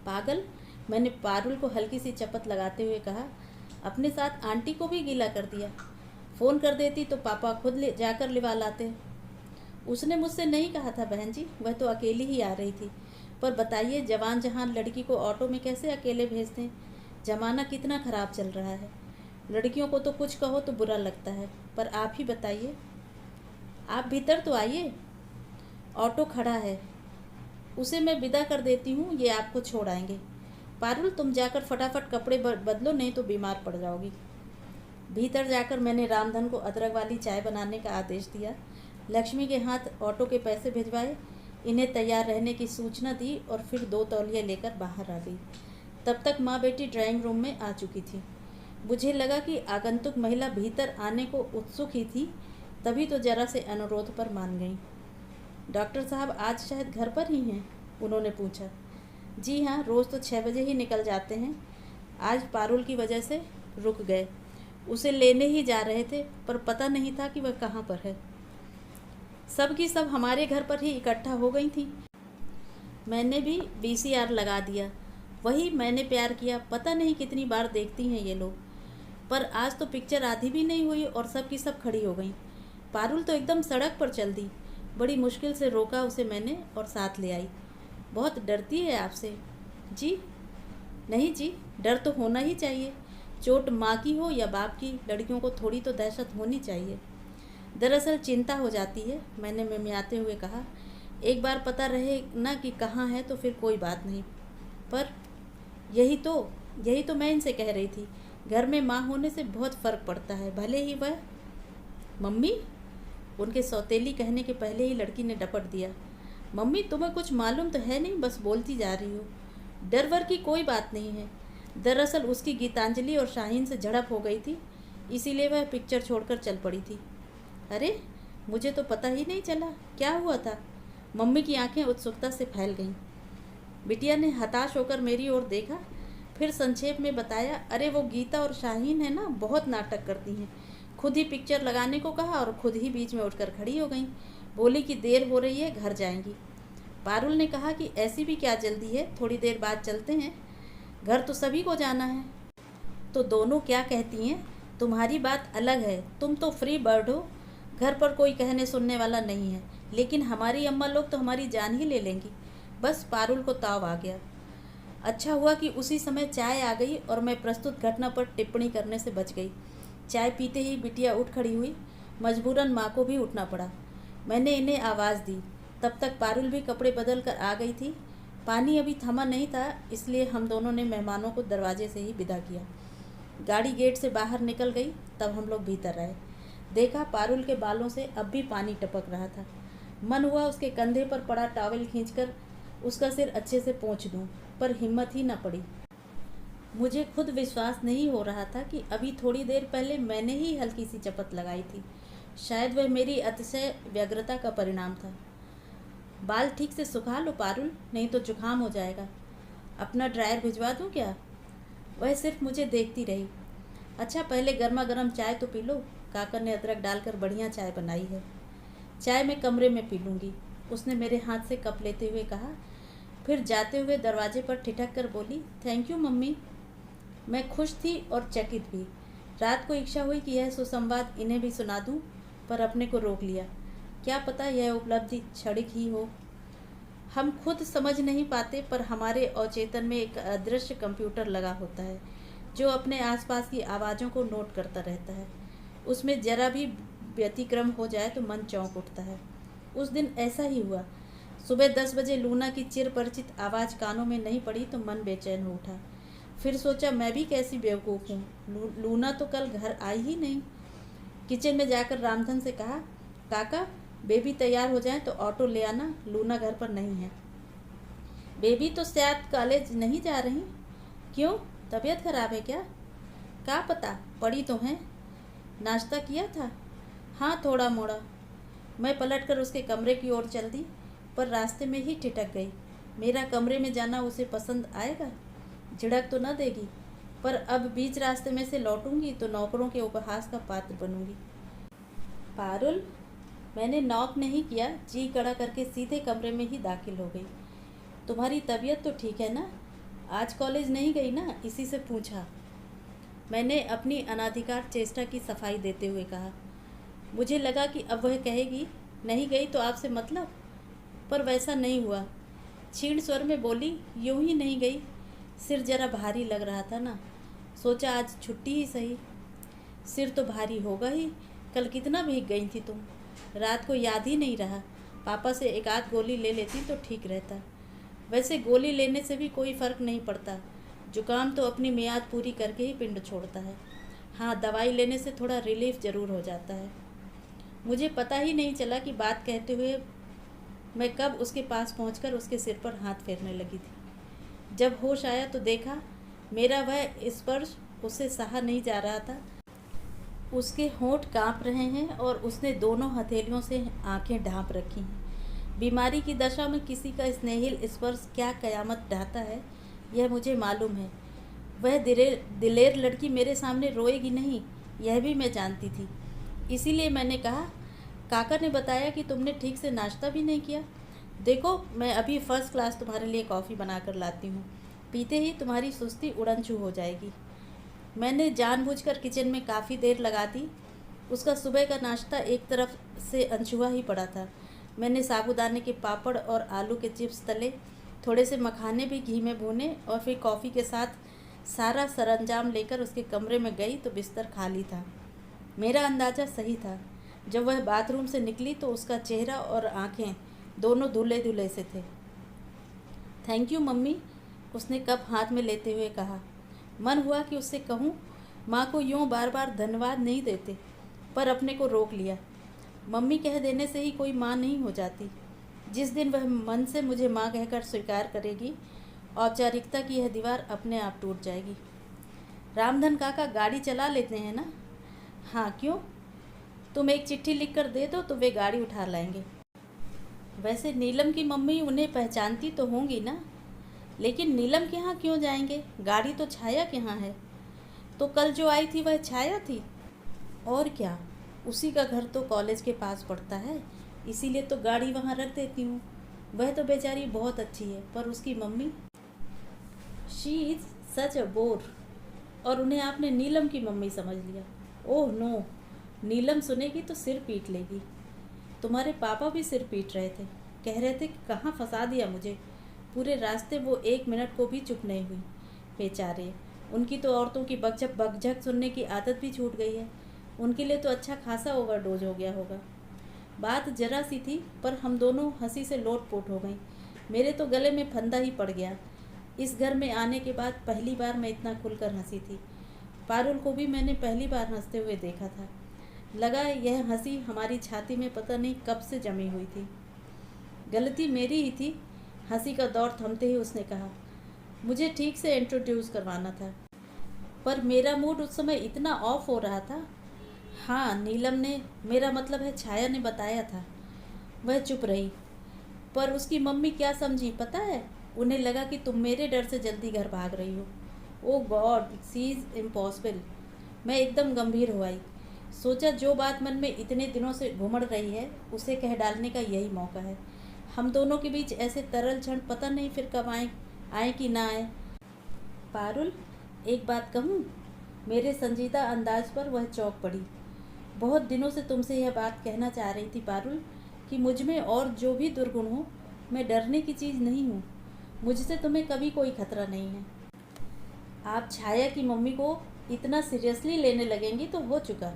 पागल, मैंने पारुल को हल्की सी चपत लगाते हुए कहा। अपने साथ आंटी को भी गीला कर दिया। फ़ोन कर देती तो पापा खुद ले जाकर लिवा लाते। उसने मुझसे नहीं कहा था बहन जी, वह तो अकेली ही आ रही थी। पर बताइए, जवान जहान लड़की को ऑटो में कैसे अकेले भेज दें? ज़माना कितना ख़राब चल रहा है। लड़कियों को तो कुछ कहो तो बुरा लगता है। पर आप ही बताइए। आप भीतर तो आइए, ऑटो खड़ा है, उसे मैं विदा कर देती हूँ, ये आपको छोड़ आएंगे। पारुल, तुम जाकर फटाफट कपड़े बदलो, नहीं तो बीमार पड़ जाओगी। भीतर जाकर मैंने रामधन को अदरक वाली चाय बनाने का आदेश दिया, लक्ष्मी के हाथ ऑटो के पैसे भिजवाए, इन्हें तैयार रहने की सूचना दी और फिर 2 तौलिए लेकर बाहर आ गई। तब तक माँ बेटी ड्राइंग रूम में आ चुकी थी। मुझे लगा कि आगंतुक महिला भीतर आने को उत्सुक ही थी, तभी तो जरा से अनुरोध पर मान गई। डॉक्टर साहब आज शायद घर पर ही हैं? उन्होंने पूछा। जी हाँ, रोज़ तो 6 बजे ही निकल जाते हैं। आज पारुल की वजह से रुक गए। उसे लेने ही जा रहे थे, पर पता नहीं था कि वह कहाँ पर है। सब की सब हमारे घर पर ही इकट्ठा हो गई थी। मैंने भी VCR लगा दिया। वही मैंने प्यार किया, पता नहीं कितनी बार देखती हैं ये लोग। पर आज तो पिक्चर आधी भी नहीं हुई और सब की सब खड़ी हो गई। पारुल तो एकदम सड़क पर चल दी। बड़ी मुश्किल से रोका उसे मैंने और साथ ले आई। बहुत डरती है आपसे? जी नहीं जी, डर तो होना ही चाहिए। चोट माँ की हो या बाप की, लड़कियों को थोड़ी तो दहशत होनी चाहिए। दरअसल चिंता हो जाती है, मैंने मिमियाते हुए कहा। एक बार पता रहे ना कि कहाँ है तो फिर कोई बात नहीं। पर यही तो मैं इनसे कह रही थी। घर में माँ होने से बहुत फ़र्क पड़ता है, भले ही वह। मम्मी, उनके सौतेली कहने के पहले ही लड़की ने डपट दिया। मम्मी, तुम्हें कुछ मालूम तो है नहीं, बस बोलती जा रही हो। डर वर की कोई बात नहीं है। दरअसल उसकी गीतांजलि और शाहीन से झड़प हो गई थी, इसीलिए वह पिक्चर छोड़कर चल पड़ी थी। अरे, मुझे तो पता ही नहीं चला, क्या हुआ था? मम्मी की आंखें उत्सुकता से फैल गईं। बिटिया ने हताश होकर मेरी ओर देखा, फिर संक्षेप में बताया। अरे वो गीता और शाहीन है ना, बहुत नाटक करती हैं। खुद ही पिक्चर लगाने को कहा और खुद ही बीच में उठकर खड़ी हो गई। बोली कि देर हो रही है, घर जाएंगी। पारुल ने कहा कि ऐसी भी क्या जल्दी है, थोड़ी देर बाद चलते हैं, घर तो सभी को जाना है। तो दोनों क्या कहती हैं? तुम्हारी बात अलग है, तुम तो फ्री बर्ड हो, घर पर कोई कहने सुनने वाला नहीं है। लेकिन हमारी अम्मा लोग तो हमारी जान ही ले लेंगी। बस पारुल को ताव आ गया। अच्छा हुआ कि उसी समय चाय आ गई और मैं प्रस्तुत घटना पर टिप्पणी करने से बच गई। चाय पीते ही बिटिया उठ खड़ी हुई। मजबूरन माँ को भी उठना पड़ा। मैंने इन्हें आवाज़ दी। तब तक पारुल भी कपड़े बदल कर आ गई थी। पानी अभी थमा नहीं था, इसलिए हम दोनों ने मेहमानों को दरवाजे से ही विदा किया। गाड़ी गेट से बाहर निकल गई, तब हम लोग भीतर आए। देखा पारुल के बालों से अब भी पानी टपक रहा था। मन हुआ उसके कंधे पर पड़ा टॉवल खींचकर उसका सिर अच्छे से पोंछ दूं, पर हिम्मत ही न पड़ी। मुझे खुद विश्वास नहीं हो रहा था कि अभी थोड़ी देर पहले मैंने ही हल्की सी चपत लगाई थी। शायद वह मेरी अतिशय व्यग्रता का परिणाम था। बाल ठीक से सुखा लो पारुल, नहीं तो जुकाम हो जाएगा। अपना ड्रायर भिजवा दूं क्या? वह सिर्फ मुझे देखती रही। अच्छा, पहले गर्मा गर्म चाय तो पी लो, काकर ने अदरक डालकर बढ़िया चाय बनाई है। चाय मैं कमरे में पी लूँगी, उसने मेरे हाथ से कप लेते हुए कहा। फिर जाते हुए दरवाजे पर ठिठक कर बोली, थैंक यू मम्मी। मैं खुश थी और चकित भी। रात को इच्छा हुई कि यह सुसंवाद इन्हें भी सुना दूं, पर अपने को रोक लिया। क्या पता यह उपलब्धि क्षणिक ही हो। हम खुद समझ नहीं पाते, पर हमारे अवचेतन में एक अदृश्य कंप्यूटर लगा होता है जो अपने आसपास की आवाज़ों को नोट करता रहता है। उसमें जरा भी व्यतिक्रम हो जाए तो मन चौंक उठता है। उस दिन ऐसा ही हुआ। सुबह 10 बजे लूना की चिर परिचित आवाज़ कानों में नहीं पड़ी तो मन बेचैन हो उठा। फिर सोचा, मैं भी कैसी बेवकूफ़ हूँ, लूना तो कल घर आई ही नहीं। किचन में जाकर रामधन से कहा, काका बेबी तैयार हो जाए तो ऑटो ले आना, लूना घर पर नहीं है। बेबी तो शायद कॉलेज नहीं जा रही। क्यों, तबीयत खराब है क्या पता, पड़ी तो हैं। नाश्ता किया था? हाँ, थोड़ा मोड़ा। मैं पलटकर उसके कमरे की ओर चल दी, पर रास्ते में ही ठिठक गई। मेरा कमरे में जाना उसे पसंद आएगा? झिड़क तो न देगी, पर अब बीच रास्ते में से लौटूंगी तो नौकरों के उपहास का पात्र बनूंगी। पारुल, मैंने नॉक नहीं किया, जी कड़ा करके सीधे कमरे में ही दाखिल हो गई। तुम्हारी तबीयत तो ठीक है ना? आज कॉलेज नहीं गई ना, इसी से पूछा। मैंने अपनी अनाधिकार चेष्टा की सफाई देते हुए कहा। मुझे लगा कि अब वह कहेगी, नहीं गई तो आपसे मतलब, पर वैसा नहीं हुआ। क्षीण स्वर में बोली, यूं ही नहीं गई, सिर जरा भारी लग रहा था ना, सोचा आज छुट्टी ही सही। सिर तो भारी होगा ही, कल कितना भीग गई थी तुम, रात को याद ही नहीं रहा। पापा से एक आध गोली ले लेती तो ठीक रहता। वैसे गोली लेने से भी कोई फ़र्क नहीं पड़ता, जुकाम तो अपनी मियाद पूरी करके ही पिंड छोड़ता है। हाँ, दवाई लेने से थोड़ा रिलीफ ज़रूर हो जाता है। मुझे पता ही नहीं चला कि बात कहते हुए मैं कब उसके पास पहुंचकर उसके सिर पर हाथ फेरने लगी थी। जब होश आया तो देखा मेरा वह स्पर्श उससे सहा नहीं जा रहा था। उसके होंठ कांप रहे हैं और उसने दोनों हथेलियों से आंखें ढांप रखी हैं। बीमारी की दशा में किसी का स्नेहिल स्पर्श क्या कयामत ढाता है, यह मुझे मालूम है। वह दिलेर लड़की मेरे सामने रोएगी नहीं, यह भी मैं जानती थी। इसीलिए मैंने कहा, काका ने बताया कि तुमने ठीक से नाश्ता भी नहीं किया। देखो, मैं अभी फर्स्ट क्लास तुम्हारे लिए कॉफ़ी बना कर लाती हूँ, पीते ही तुम्हारी सुस्ती उड़नछू हो जाएगी। मैंने जानबूझकर किचन में काफ़ी देर लगा दी। उसका सुबह का नाश्ता एक तरफ से अनछुआ ही पड़ा था। मैंने साबूदाने के पापड़ और आलू के चिप्स तले, थोड़े से मखाने भी घी में भूने और फिर कॉफ़ी के साथ सारा सरंजाम लेकर उसके कमरे में गई तो बिस्तर खाली था। मेरा अंदाज़ा सही था। जब वह बाथरूम से निकली तो उसका चेहरा और आंखें दोनों धुले धुले से थे। थैंक यू मम्मी, उसने कप हाथ में लेते हुए कहा। मन हुआ कि उससे कहूँ, माँ को यूँ बार बार धन्यवाद नहीं देते, पर अपने को रोक लिया। मम्मी कह देने से ही कोई माँ नहीं हो जाती। जिस दिन वह मन से मुझे माँ कहकर स्वीकार करेगी, औपचारिकता की यह दीवार अपने आप टूट जाएगी। रामधन काका गाड़ी चला लेते हैं ना? हाँ, क्यों? तुम एक चिट्ठी लिख कर दे दो तो वे गाड़ी उठा लाएंगे। वैसे नीलम की मम्मी उन्हें पहचानती तो होंगी ना, लेकिन नीलम के यहाँ क्यों जाएंगे? गाड़ी तो छाया के यहाँ है। तो कल जो आई थी वह छाया थी? और क्या, उसी का घर तो कॉलेज के पास पड़ता है, इसीलिए तो गाड़ी वहाँ रख देती हूँ। वह तो बेचारी बहुत अच्छी है, पर उसकी mummy, she is such a bore. और उन्हें आपने नीलम की मम्मी समझ लिया। ओह नो, नीलम सुनेगी तो सिर पीट लेगी। तुम्हारे पापा भी सिर पीट रहे थे, कह रहे थे कि कहाँ फंसा दिया मुझे। पूरे रास्ते वो एक मिनट को भी चुप नहीं हुई। बेचारे, उनकी तो औरतों की बकझक सुनने की आदत भी छूट गई है। उनके लिए तो अच्छा खासा ओवरडोज हो गया होगा। बात जरा सी थी, पर हम दोनों हंसी से लोटपोट हो गई। मेरे तो गले में फंदा ही पड़ गया। इस घर में आने के बाद पहली बार मैं इतना खुलकर हंसी थी। पारुल को भी मैंने पहली बार हंसते हुए देखा था। लगा यह हंसी हमारी छाती में पता नहीं कब से जमी हुई थी। गलती मेरी ही थी। हंसी का दौर थमते ही उसने कहा, मुझे ठीक से इंट्रोड्यूस करवाना था, पर मेरा मूड उस समय इतना ऑफ हो रहा था। हाँ, नीलम ने, मेरा मतलब है छाया ने बताया था। वह चुप रही, पर उसकी मम्मी क्या समझी पता है? उन्हें लगा कि तुम मेरे डर से जल्दी घर भाग रही हो। ओह गॉड, सी इज़ इम्पॉसिबल। मैं एकदम गंभीर हो आई। सोचा जो बात मन में इतने दिनों से घुमड़ रही है उसे कह डालने का यही मौका है। हम दोनों के बीच ऐसे तरल क्षण पता नहीं फिर कब आए कि ना आए। पारुल, एक बात कहूँ? मेरे संजीदा अंदाज पर वह चौंक पड़ी। बहुत दिनों से तुमसे यह बात कहना चाह रही थी पारुल, कि मुझ में और जो भी दुर्गुण हो, मैं डरने की चीज़ नहीं हूँ। मुझसे तुम्हें कभी कोई खतरा नहीं है। आप छाया की मम्मी को इतना सीरियसली लेने लगेंगी तो हो चुका।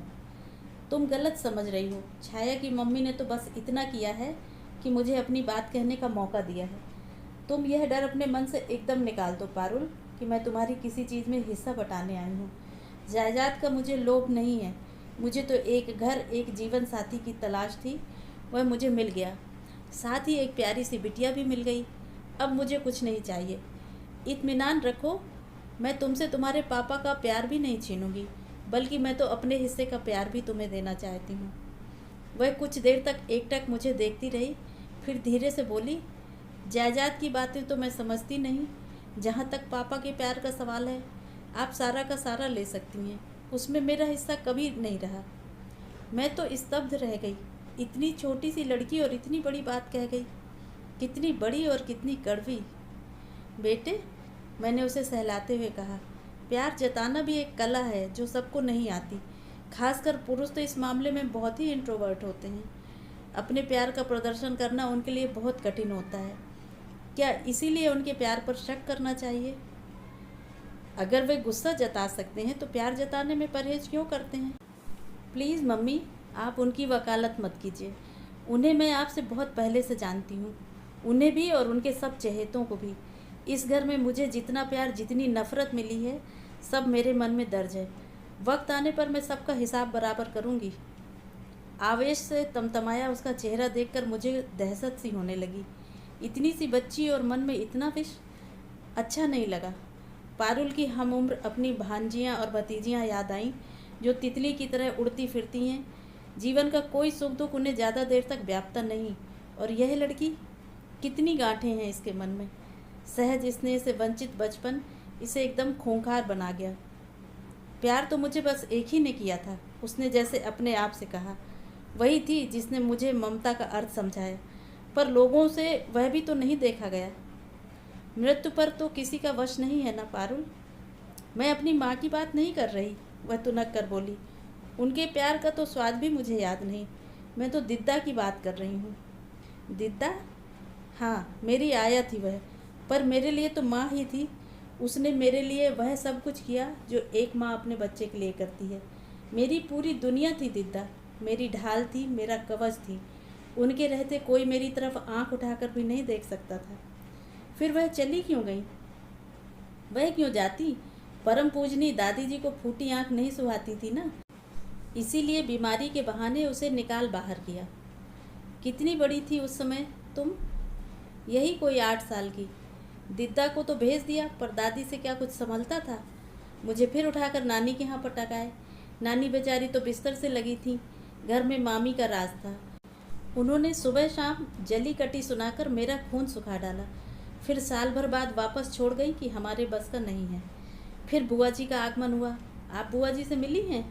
तुम गलत समझ रही हो। छाया की मम्मी ने तो बस इतना किया है कि मुझे अपनी बात कहने का मौका दिया है। तुम यह डर अपने मन से एकदम निकाल दो पारुल, कि मैं तुम्हारी किसी चीज़ में हिस्सा बटाने आई हूँ। जायदाद का मुझे लोभ नहीं है। मुझे तो एक घर, एक जीवन साथी की तलाश थी, वह मुझे मिल गया। साथ ही एक प्यारी सी बिटिया भी मिल गई। अब मुझे कुछ नहीं चाहिए। इत्मीनान रखो, मैं तुमसे तुम्हारे पापा का प्यार भी नहीं छीनूंगी, बल्कि मैं तो अपने हिस्से का प्यार भी तुम्हें देना चाहती हूँ। वह कुछ देर तक एकटक मुझे देखती रही, फिर धीरे से बोली, जायदाद की बातें तो मैं समझती नहीं। जहाँ तक पापा के प्यार का सवाल है, आप सारा का सारा ले सकती हैं, उसमें मेरा हिस्सा कभी नहीं रहा। मैं तो स्तब्ध रह गई। इतनी छोटी सी लड़की और इतनी बड़ी बात कह गई। कितनी बड़ी और कितनी कड़वी। बेटे, मैंने उसे सहलाते हुए कहा, प्यार जताना भी एक कला है जो सबको नहीं आती। खासकर पुरुष तो इस मामले में बहुत ही इंट्रोवर्ट होते हैं। अपने प्यार का प्रदर्शन करना उनके लिए बहुत कठिन होता है। क्या इसीलिए उनके प्यार पर शक करना चाहिए? अगर वे गुस्सा जता सकते हैं तो प्यार जताने में परहेज क्यों करते हैं? प्लीज़ मम्मी, आप उनकी वकालत मत कीजिए। उन्हें मैं आपसे बहुत पहले से जानती हूँ, उन्हें भी और उनके सब चहेतों को भी। इस घर में मुझे जितना प्यार, जितनी नफ़रत मिली है, सब मेरे मन में दर्ज है। वक्त आने पर मैं सबका हिसाब बराबर करूँगी। आवेश से तमतमाया उसका चेहरा देखकर मुझे दहशत सी होने लगी। इतनी सी बच्ची और मन में इतना विष, अच्छा नहीं लगा। पारुल की हम उम्र अपनी भांजियाँ और भतीजियाँ याद आईं, जो तितली की तरह उड़ती फिरती हैं। जीवन का कोई सुख दुख उन्हें ज़्यादा देर तक व्यापता नहीं। और यह लड़की, कितनी गांठें हैं इसके मन में। सहज स्नेह से वंचित बचपन इसे एकदम खूंखार बना गया। प्यार तो मुझे बस एक ही ने किया था, उसने जैसे अपने आप से कहा। वही थी जिसने मुझे ममता का अर्थ समझाया, पर लोगों से वह भी तो नहीं देखा गया। मृत्यु पर तो किसी का वश नहीं है ना पारुल। मैं अपनी माँ की बात नहीं कर रही, वह तुनक कर बोली। उनके प्यार का तो स्वाद भी मुझे याद नहीं। मैं तो दिद्दा की बात कर रही हूँ। दिद्दा? हाँ, मेरी आया थी वह, पर मेरे लिए तो माँ ही थी। उसने मेरे लिए वह सब कुछ किया जो एक माँ अपने बच्चे के लिए करती है। मेरी पूरी दुनिया थी दिद्दा, मेरी ढाल थी, मेरा कवच थी। उनके रहते कोई मेरी तरफ आंख उठाकर भी नहीं देख सकता था। फिर वह चली क्यों गई? वह क्यों जाती? परम पूजनी दादी जी को फूटी आंख नहीं सुहाती थी ना, इसीलिए बीमारी के बहाने उसे निकाल बाहर किया। कितनी बड़ी थी उस समय तुम? यही कोई 8 साल की। दिद्दा को तो भेज दिया, पर दादी से क्या कुछ संभलता था? मुझे फिर उठाकर नानी के यहाँ पटक आए। नानी बेचारी तो बिस्तर से लगी थी। घर में मामी का राज था। उन्होंने सुबह शाम जली कटी सुनाकर मेरा खून सुखा डाला। फिर साल भर बाद वापस छोड़ गई कि हमारे बस का नहीं है। फिर बुआ जी का आगमन हुआ। आप बुआ जी से मिली हैं?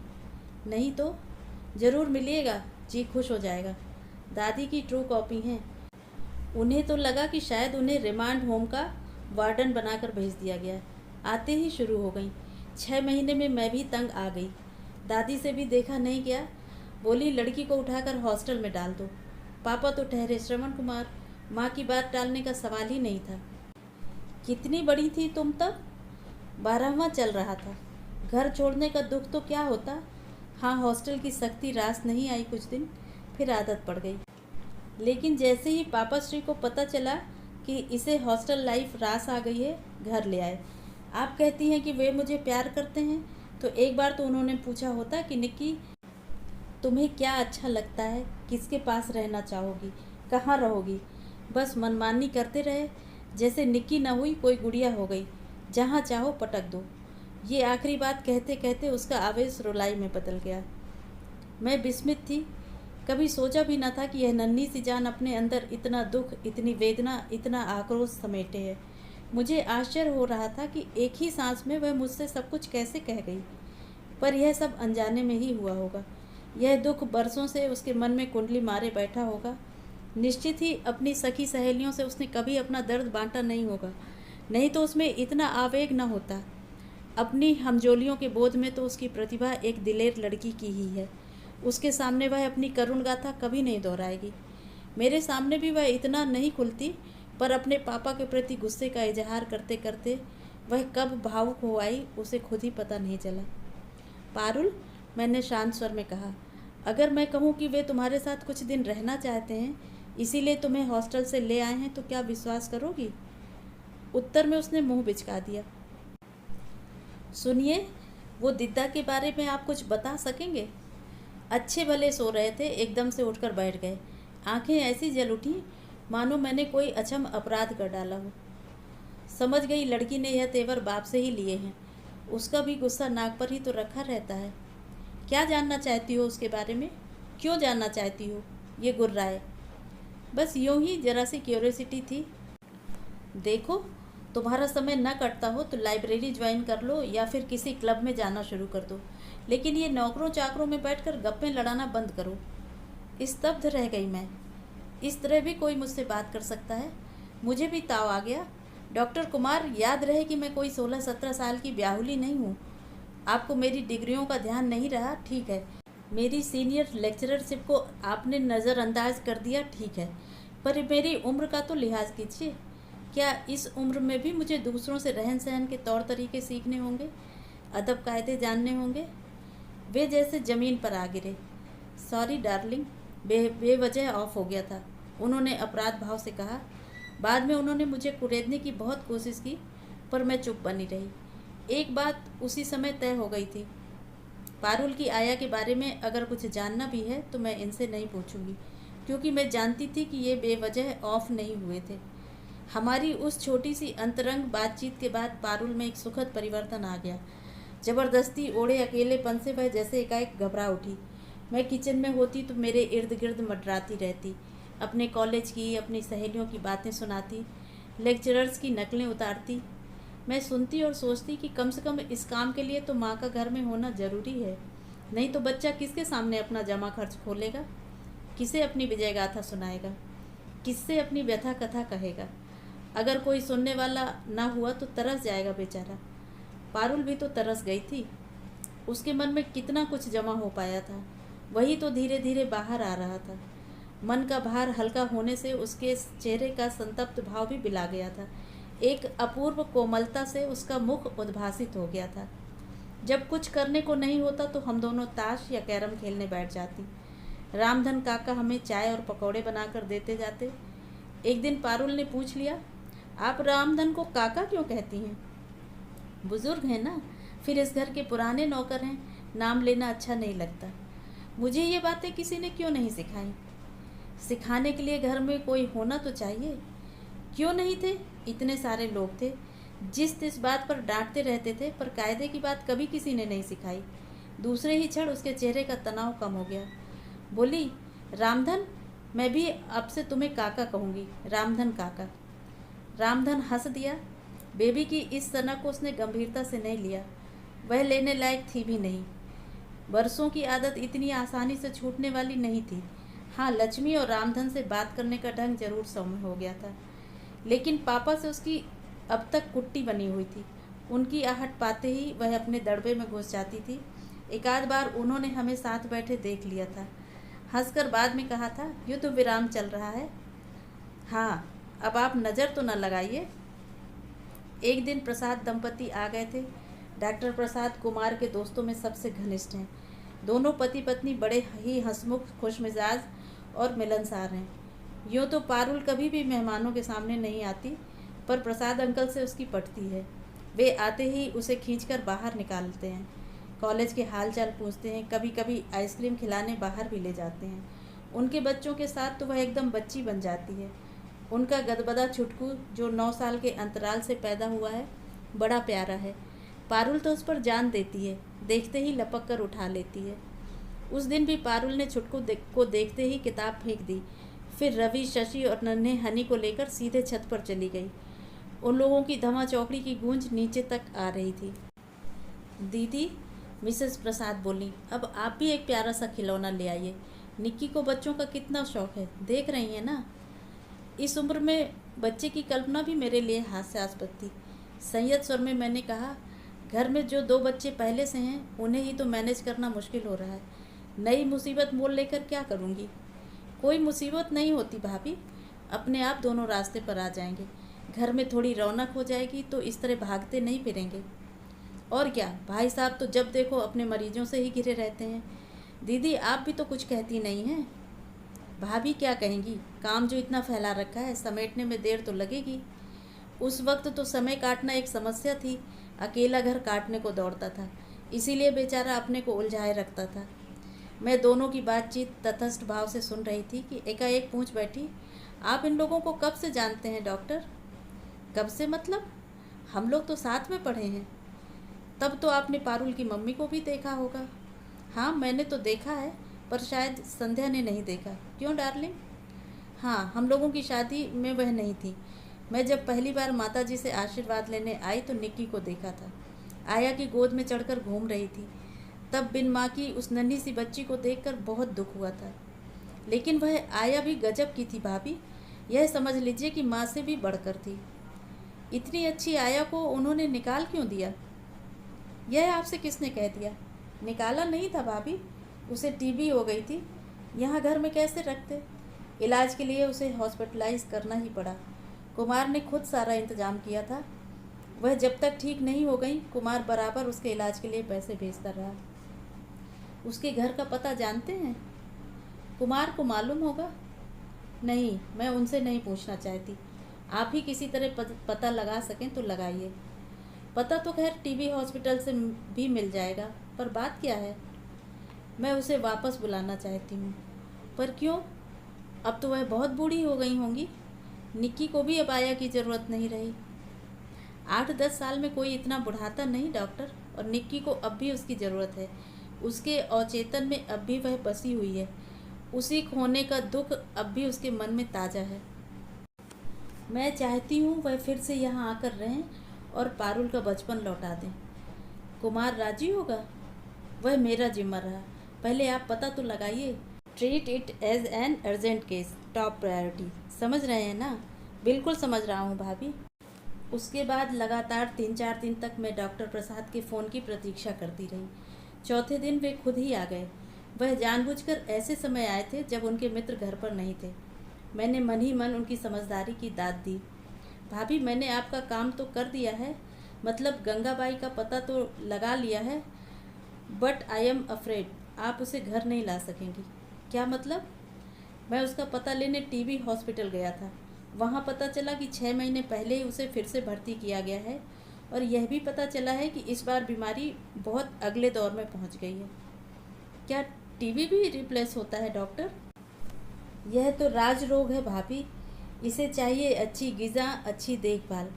नहीं तो ज़रूर मिलिएगा, जी खुश हो जाएगा। दादी की ट्रू कॉपी हैं। उन्हें तो लगा कि शायद उन्हें रिमांड होम का वार्डन बनाकर भेज दिया गया। आते ही शुरू हो गई। 6 महीने में मैं भी तंग आ गई। दादी से भी देखा नहीं गया। बोली लड़की को उठाकर हॉस्टल में डाल दो। पापा तो ठहरे श्रवण कुमार, माँ की बात टालने का सवाल ही नहीं था। कितनी बड़ी थी तुम तब? 12वां चल रहा था। घर छोड़ने का दुख तो क्या होता। हाँ, हॉस्टल की सख्ती रास नहीं आई कुछ दिन, फिर आदत पड़ गई। लेकिन जैसे ही पापा श्री को पता चला कि इसे हॉस्टल लाइफ रास आ गई है, घर ले आए। आप कहती हैं कि वे मुझे प्यार करते हैं, तो एक बार तो उन्होंने पूछा होता कि निक्की, तुम्हें क्या अच्छा लगता है, किसके पास रहना चाहोगी, कहाँ रहोगी? बस मनमानी करते रहे, जैसे निक्की ना हुई कोई गुड़िया हो गई, जहाँ चाहो पटक दो। ये आखिरी बात कहते कहते उसका आवेश रुलाई में बदल गया। मैं विस्मित थी। कभी सोचा भी न था कि यह नन्ही सी जान अपने अंदर इतना दुख, इतनी वेदना, इतना आक्रोश समेटे है। मुझे आश्चर्य हो रहा था कि एक ही सांस में वह मुझसे सब कुछ कैसे कह गई। पर यह सब अनजाने में ही हुआ होगा। यह दुख बरसों से उसके मन में कुंडली मारे बैठा होगा। निश्चित ही अपनी सखी सहेलियों से उसने कभी अपना दर्द बांटा नहीं होगा, नहीं तो उसमें इतना आवेग न होता। अपनी हमजोलियों के बोझ में तो उसकी प्रतिभा एक दिलेर लड़की की ही है। उसके सामने वह अपनी करुण गाथा कभी नहीं दोहराएगी। मेरे सामने भी वह इतना नहीं खुलती, पर अपने पापा के प्रति गुस्से का इजहार करते करते वह कब भावुक हो आई, उसे खुद ही पता नहीं चला। पारुल, मैंने शांत स्वर में कहा, अगर मैं कहूँ कि वे तुम्हारे साथ कुछ दिन रहना चाहते हैं, इसीलिए तुम्हें हॉस्टल से ले आए हैं, तो क्या विश्वास करोगी? उत्तर में उसने मुंह बिचका दिया। सुनिए, वो दिद्दा के बारे में आप कुछ बता सकेंगे? अच्छे भले सो रहे थे, एकदम से उठकर बैठ गए। आंखें ऐसी जल उठी मानो मैंने कोई अछम अपराध कर डाला हो। समझ गई लड़की ने यह तेवर बाप से ही लिए हैं। उसका भी गुस्सा नाक पर ही तो रखा रहता है। क्या जानना चाहती हो उसके बारे में? क्यों जानना चाहती हो? ये गुर्राए। बस यूं ही जरा सी क्यूरियोसिटी थी। देखो, तुम्हारा समय न कटता हो तो लाइब्रेरी ज्वाइन कर लो या फिर किसी क्लब में जाना शुरू कर दो, लेकिन ये नौकरों चाकरों में बैठकर गप्पे लड़ाना बंद करो। स्तब्ध रह गई मैं। इस तरह भी कोई मुझसे बात कर सकता है? मुझे भी ताव आ गया। डॉक्टर कुमार, याद रहे कि मैं कोई 16-17 साल की ब्याहुली नहीं हूँ। आपको मेरी डिग्रियों का ध्यान नहीं रहा, ठीक है। मेरी सीनियर लेक्चररशिप को आपने नज़रअंदाज कर दिया, ठीक है, पर मेरी उम्र का तो लिहाज कीजिए। क्या इस उम्र में भी मुझे दूसरों से रहन सहन के तौर तरीके सीखने होंगे, अदब कायदे जानने होंगे? वे जैसे ज़मीन पर आ गिरे। सॉरी डार्लिंग, बेवजह ऑफ हो गया था, उन्होंने अपराध भाव से कहा। बाद में उन्होंने मुझे कुरेदने की बहुत कोशिश की, पर मैं चुप बनी रही। एक बात उसी समय तय हो गई थी, पारुल की आया के बारे में अगर कुछ जानना भी है तो मैं इनसे नहीं पूछूंगी, क्योंकि मैं जानती थी कि ये बेवजह ऑफ नहीं हुए थे। हमारी उस छोटी सी अंतरंग बातचीत के बाद पारुल में एक सुखद परिवर्तन आ गया। ज़बरदस्ती ओढ़े अकेलेपन से वह जैसे एकाएक घबरा उठी। मैं किचन में होती तो मेरे इर्द गिर्द मंडराती रहती, अपने कॉलेज की, अपनी सहेलियों की बातें सुनाती, लेक्चरर्स की नकलें उतारती। मैं सुनती और सोचती कि कम से कम इस काम के लिए तो माँ का घर में होना ज़रूरी है, नहीं तो बच्चा किसके सामने अपना जमा खर्च खोलेगा, किसे अपनी विजय गाथा सुनाएगा, किससे अपनी व्यथा कथा कहेगा। अगर कोई सुनने वाला ना हुआ तो तरस जाएगा बेचारा। पारुल भी तो तरस गई थी। उसके मन में कितना कुछ जमा हो पाया था, वही तो धीरे धीरे बाहर आ रहा था। मन का भार हल्का होने से उसके चेहरे का संतप्त भाव भी बिला गया था। एक अपूर्व कोमलता से उसका मुख उद्भासित हो गया था। जब कुछ करने को नहीं होता तो हम दोनों ताश या कैरम खेलने बैठ जाती। रामधन काका हमें चाय और पकौड़े बनाकर देते जाते। एक दिन पारुल ने पूछ लिया, आप रामधन को काका क्यों कहती हैं? बुजुर्ग हैं ना, फिर इस घर के पुराने नौकर हैं, नाम लेना अच्छा नहीं लगता। मुझे ये बातें किसी ने क्यों नहीं सिखाई? सिखाने के लिए घर में कोई होना तो चाहिए। क्यों नहीं थे? इतने सारे लोग थे, जिस तिस बात पर डांटते रहते थे, पर कायदे की बात कभी किसी ने नहीं सिखाई। दूसरे ही क्षण उसके चेहरे का तनाव कम हो गया। बोली, रामधन, मैं भी अब से तुम्हें काका कहूँगी, रामधन काका। रामधन हंस दिया। बेबी की इस सना को उसने गंभीरता से नहीं लिया, वह लेने लायक थी भी नहीं। वर्षों की आदत इतनी आसानी से छूटने वाली नहीं थी। हाँ, लक्ष्मी और रामधन से बात करने का ढंग जरूर सौम्य हो गया था, लेकिन पापा से उसकी अब तक कुट्टी बनी हुई थी। उनकी आहट पाते ही वह अपने दड़बे में घुस जाती थी। एक आध बार उन्होंने हमें साथ बैठे देख लिया था, हंसकर बाद में कहा था, युद्ध विराम चल रहा है। हाँ, अब आप नज़र तो न लगाइए। एक दिन प्रसाद दंपति आ गए थे। डॉक्टर प्रसाद कुमार के दोस्तों में सबसे घनिष्ठ हैं। दोनों पति पत्नी बड़े ही हंसमुख, खुशमिजाज और मिलनसार हैं। यूँ तो पारुल कभी भी मेहमानों के सामने नहीं आती, पर प्रसाद अंकल से उसकी पटती है। वे आते ही उसे खींचकर बाहर निकालते हैं, कॉलेज के हाल चाल पूछते हैं, कभी कभी आइसक्रीम खिलाने बाहर भी ले जाते हैं। उनके बच्चों के साथ तो वह एकदम बच्ची बन जाती है। उनका गदबदा छुटकू, जो 9 साल के अंतराल से पैदा हुआ है, बड़ा प्यारा है। पारुल तो उस पर जान देती है, देखते ही लपक कर उठा लेती है। उस दिन भी पारुल ने छुटकू को देखते ही किताब फेंक दी, फिर रवि, शशि और नन्हे हनी को लेकर सीधे छत पर चली गई। उन लोगों की धमा चौकड़ी की गूंज नीचे तक आ रही थी। दीदी, मिसेस प्रसाद बोली, अब आप भी एक प्यारा सा खिलौना ले आइए। निक्की को बच्चों का कितना शौक है, देख रही हैं ना। इस उम्र में बच्चे की कल्पना भी मेरे लिए हास्यास्पद थी। संयत स्वर में मैंने कहा, घर में जो 2 बच्चे पहले से हैं, उन्हें ही तो मैनेज करना मुश्किल हो रहा है। नई मुसीबत मोल लेकर क्या करूँगी? कोई मुसीबत नहीं होती भाभी, अपने आप दोनों रास्ते पर आ जाएंगे। घर में थोड़ी रौनक हो जाएगी तो इस तरह भागते नहीं फिरेंगे। और क्या, भाई साहब तो जब देखो अपने मरीजों से ही घिरे रहते हैं। दीदी, आप भी तो कुछ कहती नहीं हैं। भाभी क्या कहेंगी, काम जो इतना फैला रखा है, समेटने में देर तो लगेगी। उस वक्त तो समय काटना एक समस्या थी। अकेला घर काटने को दौड़ता था, इसीलिए बेचारा अपने को उलझाए रखता था। मैं दोनों की बातचीत तटस्थ भाव से सुन रही थी कि एकाएक पूछ बैठी, आप इन लोगों को कब से जानते हैं डॉक्टर? कब से मतलब? हम लोग तो साथ में पढ़े हैं। तब तो आपने पारुल की मम्मी को भी देखा होगा। हाँ, मैंने तो देखा है, पर शायद संध्या ने नहीं देखा। क्यों डार्लिंग? हाँ, हम लोगों की शादी में वह नहीं थी। मैं जब पहली बार माताजी से आशीर्वाद लेने आई तो निक्की को देखा था। आया की गोद में चढ़कर घूम रही थी। तब बिन माँ की उस नन्ही सी बच्ची को देखकर बहुत दुख हुआ था। लेकिन वह आया भी गजब की थी भाभी, यह समझ लीजिए कि माँ से भी बढ़कर थी। इतनी अच्छी आया को उन्होंने निकाल क्यों दिया? यह आपसे किसने कह दिया? निकाला नहीं था भाभी, उसे टीबी हो गई थी। यहाँ घर में कैसे रखते? इलाज के लिए उसे हॉस्पिटलाइज करना ही पड़ा। कुमार ने खुद सारा इंतजाम किया था। वह जब तक ठीक नहीं हो गई, कुमार बराबर उसके इलाज के लिए पैसे भेजता रहा। उसके घर का पता जानते हैं? कुमार को मालूम होगा। नहीं, मैं उनसे नहीं पूछना चाहती। आप ही किसी तरह पता लगा सकें तो लगाइए। पता तो खैर टीबी हॉस्पिटल से भी मिल जाएगा, पर बात क्या है? मैं उसे वापस बुलाना चाहती हूँ। पर क्यों? अब तो वह बहुत बूढ़ी हो गई होंगी। निक्की को भी अब आया की ज़रूरत नहीं रही। 8-10 साल में कोई इतना बुढ़ाता नहीं डॉक्टर, और निक्की को अब भी उसकी ज़रूरत है। उसके अवचेतन में अब भी वह बसी हुई है। उसी खोने का दुख अब भी उसके मन में ताज़ा है। मैं चाहती हूँ वह फिर से यहाँ आकर रहें और पारुल का बचपन लौटा दें। कुमार राजी होगा? वह मेरा जिम्मा रहा। पहले आप पता तो लगाइए। Treat it as an urgent case, top priority. समझ रहे हैं ना? बिल्कुल समझ रहा हूँ भाभी। उसके बाद लगातार 3-4 दिन तक मैं डॉक्टर प्रसाद के फ़ोन की प्रतीक्षा करती रही। चौथे दिन वे खुद ही आ गए। वह जानबूझकर ऐसे समय आए थे जब उनके मित्र घर पर नहीं थे। मैंने मन ही मन उनकी समझदारी की दाद दी। भाभी, मैंने आपका काम तो कर दिया है, मतलब गंगाबाई का पता तो लगा लिया है, बट आई एम अफ्रेड आप उसे घर नहीं ला सकेंगी। क्या मतलब? मैं उसका पता लेने टीबी हॉस्पिटल गया था। वहाँ पता चला कि 6 महीने पहले ही उसे फिर से भर्ती किया गया है, और यह भी पता चला है कि इस बार बीमारी बहुत अगले दौर में पहुँच गई है। क्या टीबी भी रिप्लेस होता है डॉक्टर? यह तो राज रोग है भाभी। इसे चाहिए अच्छी ग़िज़ा, अच्छी देखभाल।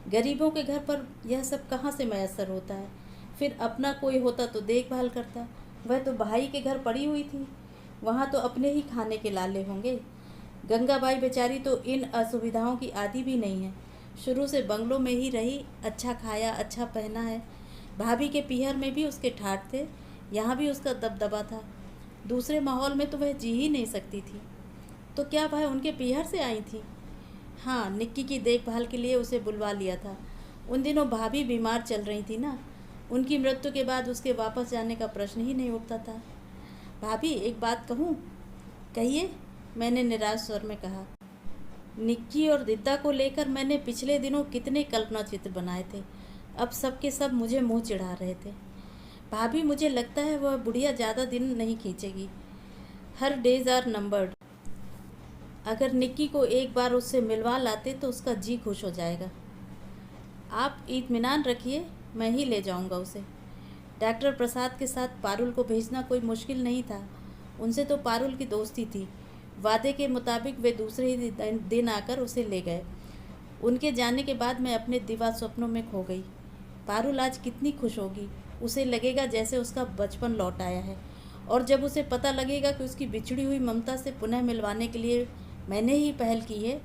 गरीबों के घर पर यह सब कहाँ से मैसर होता है? फिर अपना कोई होता तो देखभाल करता। वह तो भाई के घर पड़ी हुई थी, वहाँ तो अपने ही खाने के लाले होंगे। गंगाबाई बेचारी तो इन असुविधाओं की आदी भी नहीं है। शुरू से बंगलों में ही रही, अच्छा खाया, अच्छा पहना है। भाभी के पीहर में भी उसके ठाठ थे, यहाँ भी उसका दबदबा था। दूसरे माहौल में तो वह जी ही नहीं सकती थी। तो क्या वह उनके पीहर से आई थी? हाँ, निक्की की देखभाल के लिए उसे बुलवा लिया था। उन दिनों भाभी बीमार चल रही थी ना। उनकी मृत्यु के बाद उसके वापस जाने का प्रश्न ही नहीं उठता था। भाभी, एक बात कहूँ? कहिए, मैंने निराश स्वर में कहा। निक्की और दिद्दा को लेकर मैंने पिछले दिनों कितने कल्पना चित्र बनाए थे। अब सब के सब मुझे मुँह चिढ़ा रहे थे। भाभी, मुझे लगता है वह बुढ़िया ज़्यादा दिन नहीं खींचेगी। Her days are numbered. अगर निक्की को एक बार उससे मिलवा लाते तो उसका जी खुश हो जाएगा। आप इत्मीनान रखिए, मैं ही ले जाऊंगा उसे। डॉक्टर प्रसाद के साथ पारुल को भेजना कोई मुश्किल नहीं था। उनसे तो पारुल की दोस्ती थी। वादे के मुताबिक वे दूसरे ही दिन आकर उसे ले गए। उनके जाने के बाद मैं अपने दिवा स्वप्नों में खो गई। पारुल आज कितनी खुश होगी। उसे लगेगा जैसे उसका बचपन लौट आया है, और जब उसे पता लगेगा कि उसकी बिछड़ी हुई ममता से पुनः मिलवाने के लिए मैंने ही पहल की है,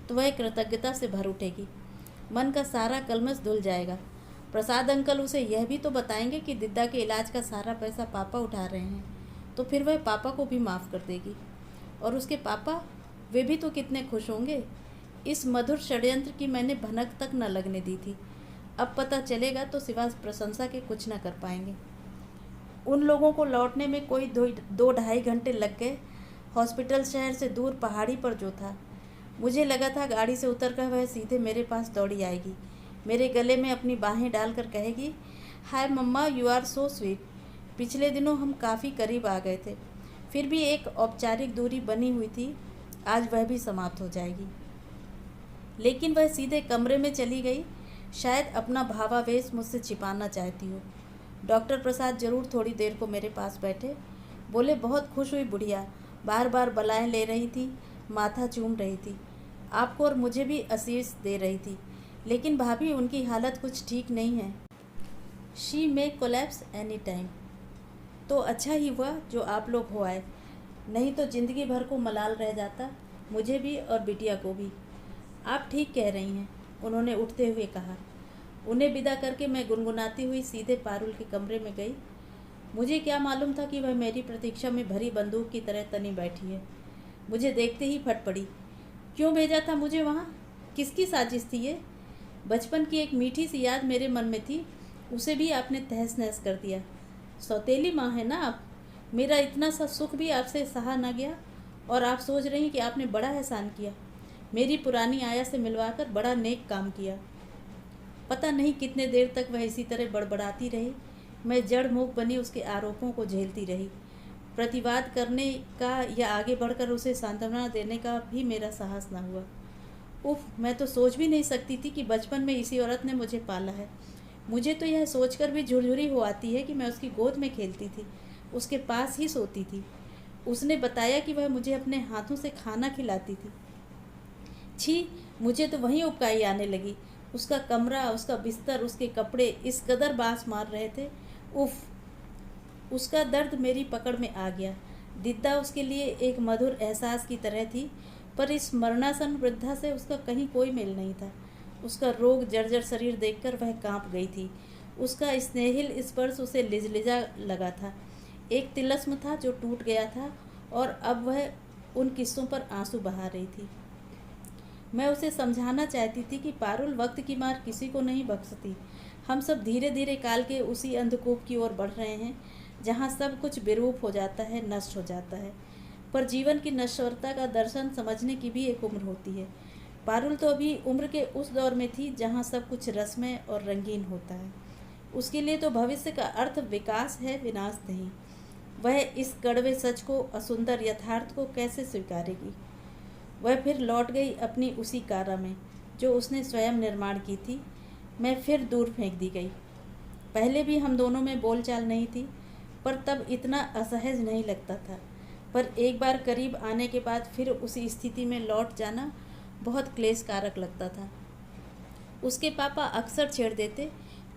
तो वह कृतज्ञता से भर उठेगी। मन का सारा कलमश धुल जाएगा। प्रसाद अंकल उसे यह भी तो बताएंगे कि दिद्दा के इलाज का सारा पैसा पापा उठा रहे हैं, तो फिर वह पापा को भी माफ़ कर देगी। और उसके पापा, वे भी तो कितने खुश होंगे। इस मधुर षड्यंत्र की मैंने भनक तक न लगने दी थी। अब पता चलेगा तो सिवा प्रशंसा के कुछ न कर पाएंगे। उन लोगों को लौटने में कोई 2-2.5 घंटे लग गए। हॉस्पिटल शहर से दूर पहाड़ी पर जो था। मुझे लगा था गाड़ी से उतरकर वह सीधे मेरे पास दौड़ी आएगी, मेरे गले में अपनी बाहें डालकर कहेगी, हाय मम्मा, यू आर सो स्वीट। पिछले दिनों हम काफ़ी करीब आ गए थे, फिर भी एक औपचारिक दूरी बनी हुई थी। आज वह भी समाप्त हो जाएगी। लेकिन वह सीधे कमरे में चली गई। शायद अपना भावावेश मुझसे छिपाना चाहती हो। डॉक्टर प्रसाद जरूर थोड़ी देर को मेरे पास बैठे। बोले, बहुत खुश हुई बुढ़िया, बार बार बलाएं ले रही थी, माथा चूम रही थी, आपको और मुझे भी आशीष दे रही थी। लेकिन भाभी, उनकी हालत कुछ ठीक नहीं है। She may collapse any time. तो अच्छा ही हुआ जो आप लोग हो आए, नहीं तो ज़िंदगी भर को मलाल रह जाता, मुझे भी और बिटिया को भी। आप ठीक कह रही हैं, उन्होंने उठते हुए कहा। उन्हें विदा करके मैं गुनगुनाती हुई सीधे पारुल के कमरे में गई। मुझे क्या मालूम था कि वह मेरी प्रतीक्षा में भरी बंदूक की तरह तनी बैठी है। मुझे देखते ही फट पड़ी। क्यों भेजा था मुझे वहाँ? किसकी साजिश थी ये? बचपन की एक मीठी सी याद मेरे मन में थी, उसे भी आपने तहस नहस कर दिया। सौतेली माँ है ना आप। मेरा इतना सा सुख भी आपसे सहा ना गया और आप सोच रही हैं कि आपने बड़ा एहसान किया, मेरी पुरानी आया से मिलवाकर बड़ा नेक काम किया। पता नहीं कितने देर तक वह इसी तरह बड़बड़ाती रही। मैं जड़ मूक बनी उसके आरोपों को झेलती रही। प्रतिवाद करने का या आगे बढ़कर उसे सांत्वना देने का भी मेरा साहस न हुआ। उफ, मैं तो सोच भी नहीं सकती थी कि बचपन में इसी औरत ने मुझे पाला है। मुझे तो यह सोचकर भी झुरझुरी हो आती है कि मैं उसकी गोद में खेलती थी, उसके पास ही सोती थी। उसने बताया कि वह मुझे अपने हाथों से खाना खिलाती थी। छी, मुझे तो वहीं उबकाई आने लगी। उसका कमरा, उसका बिस्तर, उसके कपड़े इस कदर बास मार रहे थे। उफ, उसका दर्द मेरी पकड़ में आ गया। दिद्दा उसके लिए एक मधुर एहसास की तरह थी, पर इस मरणासन वृद्धा से उसका कहीं कोई मेल नहीं था। उसका रोग जर्जर शरीर देखकर वह कांप गई थी। उसका स्नेहिल स्पर्श उसे लिजलिजा लगा था। एक तिलस्म था जो टूट गया था और अब वह उन किस्सों पर आंसू बहा रही थी। मैं उसे समझाना चाहती थी कि पारुल, वक्त की मार किसी को नहीं बख्शती। हम सब धीरे धीरे काल के उसी अंधकूप की ओर बढ़ रहे हैं जहाँ सब कुछ विरूप हो जाता है, नष्ट हो जाता है। पर जीवन की नश्वरता का दर्शन समझने की भी एक उम्र होती है। पारुल तो अभी उम्र के उस दौर में थी जहाँ सब कुछ रसमय और रंगीन होता है। उसके लिए तो भविष्य का अर्थ विकास है, विनाश नहीं। वह इस कड़वे सच को, असुंदर यथार्थ को कैसे स्वीकारेगी? वह फिर लौट गई अपनी उसी कारा में जो उसने स्वयं निर्माण की थी। मैं फिर दूर फेंक दी गई। पहले भी हम दोनों में बोलचाल नहीं थी, पर तब इतना असहज नहीं लगता था। पर एक बार करीब आने के बाद फिर उसी स्थिति में लौट जाना बहुत क्लेशकारक लगता था। उसके पापा अक्सर छेड़ देते,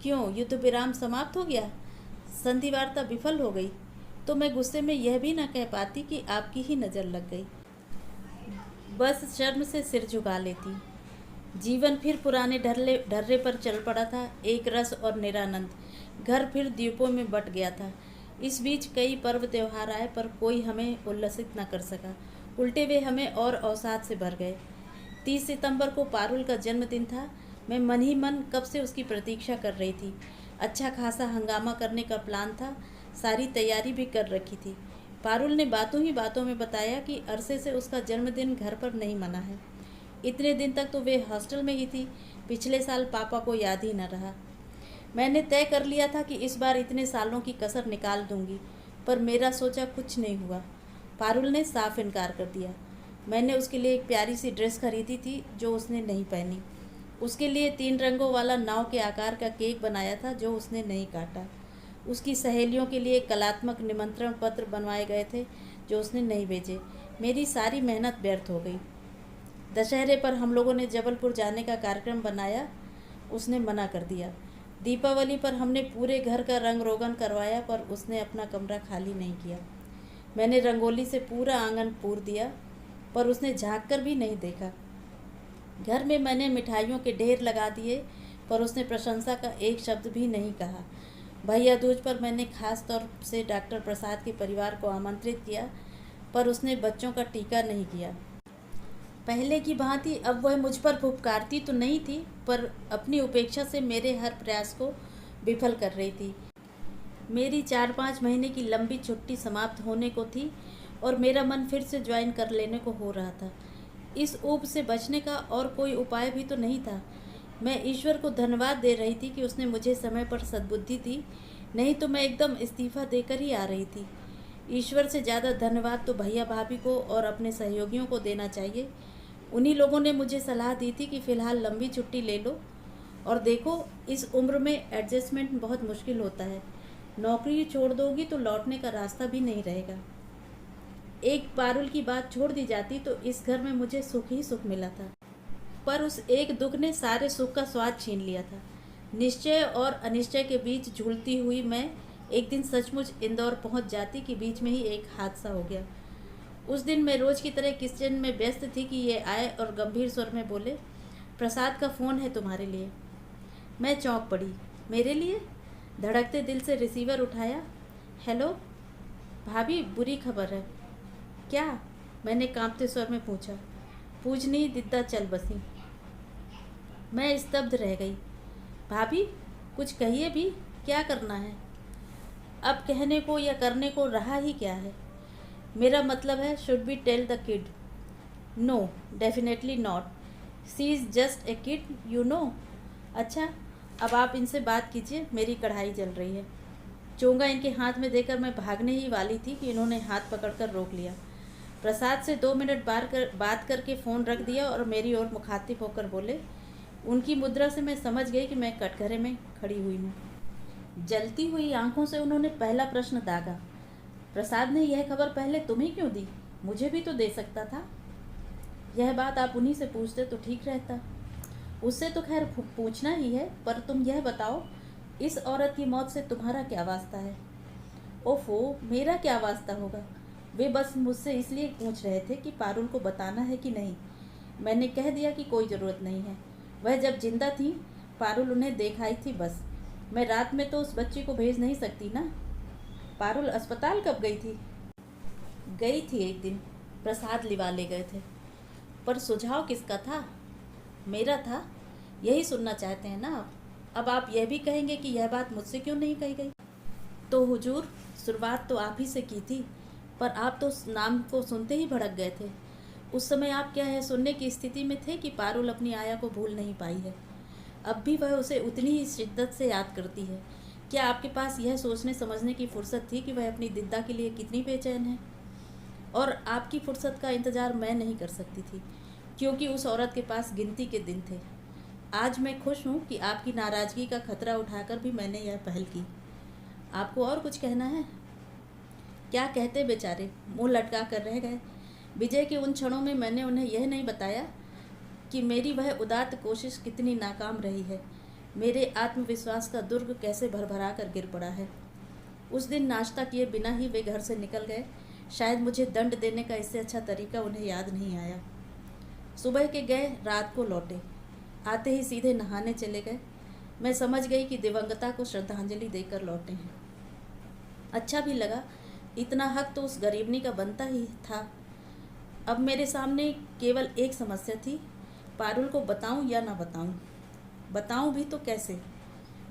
क्यों, युद्ध विराम समाप्त हो गया, संधि वार्ता विफल हो गई? तो मैं गुस्से में यह भी न कह पाती कि आपकी ही नज़र लग गई। बस शर्म से सिर झुका लेती। जीवन फिर पुराने ढर्रे पर चल पड़ा था, एक रस और निरानंद। घर फिर द्वीपों में बट गया था। इस बीच कई पर्व त्योहार आए, पर कोई हमें उल्लसित न कर सका। उल्टे वे हमें और अवसाद से भर गए। 30 सितंबर को पारुल का जन्मदिन था। मैं मन ही मन कब से उसकी प्रतीक्षा कर रही थी। अच्छा खासा हंगामा करने का प्लान था, सारी तैयारी भी कर रखी थी। पारुल ने बातों ही बातों में बताया कि अरसे से उसका जन्मदिन घर पर नहीं मना है। इतने दिन तक तो वे हॉस्टल में ही थी। पिछले साल पापा को याद ही न रहा। मैंने तय कर लिया था कि इस बार इतने सालों की कसर निकाल दूंगी, पर मेरा सोचा कुछ नहीं हुआ। पारुल ने साफ इनकार कर दिया। मैंने उसके लिए एक प्यारी सी ड्रेस खरीदी थी जो उसने नहीं पहनी। उसके लिए 3 रंगों वाला नाव के आकार का केक बनाया था जो उसने नहीं काटा। उसकी सहेलियों के लिए कलात्मक निमंत्रण पत्र बनवाए गए थे जो उसने नहीं भेजे। मेरी सारी मेहनत व्यर्थ हो गई। दशहरे पर हम लोगों ने जबलपुर जाने का कार्यक्रम बनाया, उसने मना कर दिया। दीपावली पर हमने पूरे घर का रंग रोगन करवाया, पर उसने अपना कमरा खाली नहीं किया। मैंने रंगोली से पूरा आंगन पूर दिया, पर उसने झाँक कर भी नहीं देखा। घर में मैंने मिठाइयों के ढेर लगा दिए, पर उसने प्रशंसा का एक शब्द भी नहीं कहा। भैया दूज पर मैंने खास तौर से डॉक्टर प्रसाद के परिवार को आमंत्रित किया, पर उसने बच्चों का टीका नहीं किया। पहले की भांति अब वह मुझ पर फुफकारती तो नहीं थी, पर अपनी उपेक्षा से मेरे हर प्रयास को विफल कर रही थी। मेरी 4-5 महीने की लंबी छुट्टी समाप्त होने को थी और मेरा मन फिर से ज्वाइन कर लेने को हो रहा था। इस ऊब से बचने का और कोई उपाय भी तो नहीं था। मैं ईश्वर को धन्यवाद दे रही थी कि उसने मुझे समय पर सद्बुद्धि दी, नहीं तो मैं एकदम इस्तीफ़ा देकर ही आ रही थी। ईश्वर से ज़्यादा धन्यवाद तो भैया भाभी को और अपने सहयोगियों को देना चाहिए। उन्हीं लोगों ने मुझे सलाह दी थी कि फ़िलहाल लंबी छुट्टी ले लो, और देखो इस उम्र में एडजस्टमेंट बहुत मुश्किल होता है। नौकरी छोड़ दोगी तो लौटने का रास्ता भी नहीं रहेगा। एक पारुल की बात छोड़ दी जाती तो इस घर में मुझे सुख ही सुख मिला था, पर उस एक दुख ने सारे सुख का स्वाद छीन लिया था। निश्चय और अनिश्चय के बीच झूलती हुई मैं एक दिन सचमुच इंदौर पहुंच जाती कि बीच में ही एक हादसा हो गया। उस दिन मैं रोज़ की तरह किचन में व्यस्त थी कि ये आए और गंभीर स्वर में बोले, प्रसाद का फ़ोन है तुम्हारे लिए। मैं चौंक पड़ी। मेरे लिए? धड़कते दिल से रिसीवर उठाया। हेलो भाभी, बुरी खबर है। क्या? मैंने कांपते स्वर में पूछा। पूछ नहीं, दिद्दा चल बसी। मैं स्तब्ध रह गई। भाभी, कुछ कहिए भी, क्या करना है? अब कहने को या करने को रहा ही क्या है? मेरा मतलब है, should be tell the kid? No, definitely not. She is just a kid, you know. अच्छा, अब आप इनसे बात कीजिए, मेरी कढ़ाई जल रही है। चोंगा इनके हाथ में देकर मैं भागने ही वाली थी कि इन्होंने हाथ पकड़कर रोक लिया। प्रसाद से 2 मिनट बात करके फ़ोन रख दिया और मेरी ओर मुखातिब होकर बोले। उनकी मुद्रा से मैं समझ गई कि मैं कटघरे में खड़ी हुई हूँ। जलती हुई आंखों से उन्होंने पहला प्रश्न दागा। प्रसाद ने यह खबर पहले तुम्हें क्यों दी? मुझे भी तो दे सकता था। यह बात आप उन्हीं से पूछते तो ठीक रहता। उससे तो खैर पूछना ही है, पर तुम यह बताओ, इस औरत की मौत से तुम्हारा क्या वास्ता है? ओफो, मेरा क्या वास्ता होगा? वे बस मुझसे इसलिए पूछ रहे थे कि पारुल को बताना है कि नहीं। मैंने कह दिया कि कोई ज़रूरत नहीं है। वह जब जिंदा थी, पारुल उन्हें देख आई थी बस। मैं रात में तो उस बच्ची को भेज नहीं सकती ना। पारुल अस्पताल कब गई थी? गई थी एक दिन, प्रसाद लिवा ले गए थे। पर सुझाव किसका था? मेरा था। यही सुनना चाहते हैं ना आप? अब आप यह भी कहेंगे कि यह बात मुझसे क्यों नहीं कही गई? तो हुजूर, शुरुआत तो आप ही से की थी, पर आप तो उस नाम को सुनते ही भड़क गए थे। उस समय आप क्या है सुनने की स्थिति में थे कि पारुल अपनी आया को भूल नहीं पाई है। अब भी वह उसे उतनी ही शिद्दत से याद करती है। क्या आपके पास यह सोचने समझने की फुर्सत थी कि वह अपनी दिद्दा के लिए कितनी बेचैन है? और आपकी फुर्सत का इंतज़ार मैं नहीं कर सकती थी, क्योंकि उस औरत के पास गिनती के दिन थे। आज मैं खुश हूँ कि आपकी नाराज़गी का खतरा उठाकर भी मैंने यह पहल की। आपको और कुछ कहना है? क्या कहते बेचारे, मुंह लटका कर रह गए। विजय के उन क्षणों में मैंने उन्हें यह नहीं बताया कि मेरी वह उदात्त कोशिश कितनी नाकाम रही है। मेरे आत्मविश्वास का दुर्ग कैसे भरभरा कर गिर पड़ा है। उस दिन नाश्ता किए बिना ही वे घर से निकल गए। शायद मुझे दंड देने का इससे अच्छा तरीका उन्हें याद नहीं आया। सुबह के गए, रात को लौटे। आते ही सीधे नहाने चले गए। मैं समझ गई कि दिवंगता को श्रद्धांजलि देकर लौटे हैं। अच्छा भी लगा, इतना हक तो उस गरीबनी का बनता ही था। अब मेरे सामने केवल एक समस्या थी, पारुल को बताऊं या ना बताऊं। बताऊं भी तो कैसे?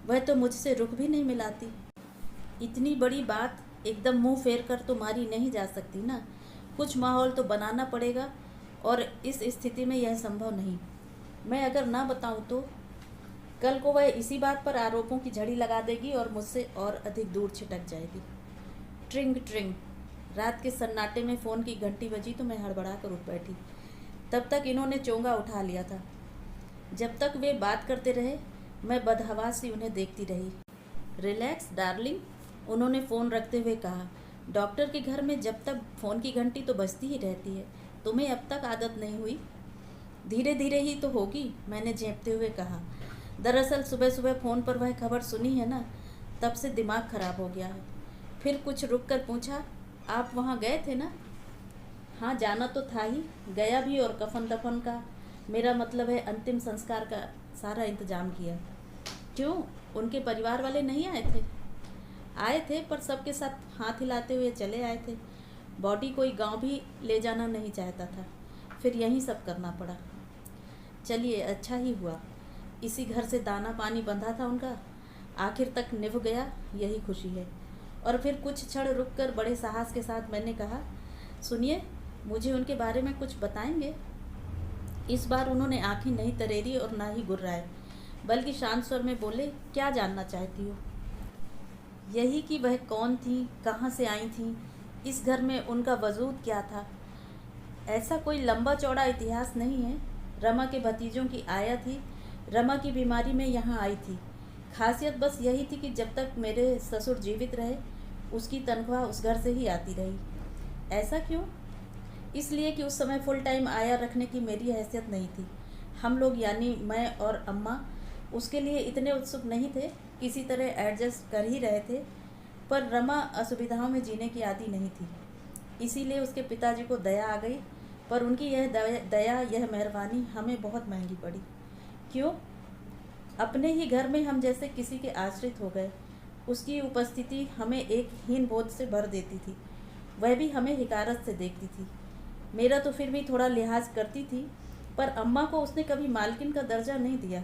वह तो मुझसे रुख भी नहीं मिलाती। इतनी बड़ी बात एकदम मुंह फेर कर तो मारी नहीं जा सकती ना। कुछ माहौल तो बनाना पड़ेगा, और इस स्थिति में यह संभव नहीं। मैं अगर ना बताऊं तो कल को वह इसी बात पर आरोपों की झड़ी लगा देगी और मुझसे और अधिक दूर छिटक जाएगी। ट्रिंग ट्रिंग। रात के सन्नाटे में फ़ोन की घंटी बजी तो मैं हड़बड़ा कर उठ बैठी। तब तक इन्होंने चोंगा उठा लिया था। जब तक वे बात करते रहे, मैं बदहवास सी उन्हें देखती रही। रिलैक्स डार्लिंग, उन्होंने फ़ोन रखते हुए कहा। डॉक्टर के घर में जब तक फ़ोन की घंटी तो बजती ही रहती है। तुम्हें अब तक आदत नहीं हुई? धीरे धीरे ही तो होगी, मैंने झेंपते हुए कहा। दरअसल सुबह सुबह फ़ोन पर वह खबर सुनी है ना, तब से दिमाग खराब हो गया है। फिर कुछ रुक कर पूछा, आप वहाँ गए थे ना? हाँ, जाना तो था ही, गया भी, और कफन दफन का, मेरा मतलब है अंतिम संस्कार का सारा इंतजाम किया। क्यों, उनके परिवार वाले नहीं आए थे? आए थे, पर सबके साथ हाथ हिलाते हुए चले आए थे। बॉडी कोई गांव भी ले जाना नहीं चाहता था, फिर यहीं सब करना पड़ा। चलिए, अच्छा ही हुआ। इसी घर से दाना पानी बंधा था उनका, आखिर तक निभ गया, यही खुशी है। और फिर कुछ क्षण रुककर बड़े साहस के साथ मैंने कहा, सुनिए, मुझे उनके बारे में कुछ बताएंगे? इस बार उन्होंने आंखें नहीं तरेरी और ना ही गुर्राए, बल्कि शांत स्वर में बोले, क्या जानना चाहती हो? यही कि वह कौन थी, कहाँ से आई थी, इस घर में उनका वजूद क्या था। ऐसा कोई लंबा चौड़ा इतिहास नहीं है। रमा के भतीजों की आया थी, रमा की बीमारी में यहाँ आई थी। खासियत बस यही थी कि जब तक मेरे ससुर जीवित रहे, उसकी तनख्वाह उस घर से ही आती रही। ऐसा क्यों? इसलिए कि उस समय फुल टाइम आया रखने की मेरी हैसियत नहीं थी। हम लोग यानी मैं और अम्मा उसके लिए इतने उत्सुक नहीं थे, किसी तरह एडजस्ट कर ही रहे थे। पर रमा असुविधाओं में जीने की आदी नहीं थी, इसीलिए उसके पिताजी को दया आ गई। पर उनकी यह दया, यह मेहरबानी हमें बहुत महंगी पड़ी। क्यों? अपने ही घर में हम जैसे किसी के आश्रित हो गए। उसकी उपस्थिति हमें एक हीन बोध से भर देती थी, वह भी हमें हिकारत से देखती थी। मेरा तो फिर भी थोड़ा लिहाज करती थी, पर अम्मा को उसने कभी मालकिन का दर्जा नहीं दिया।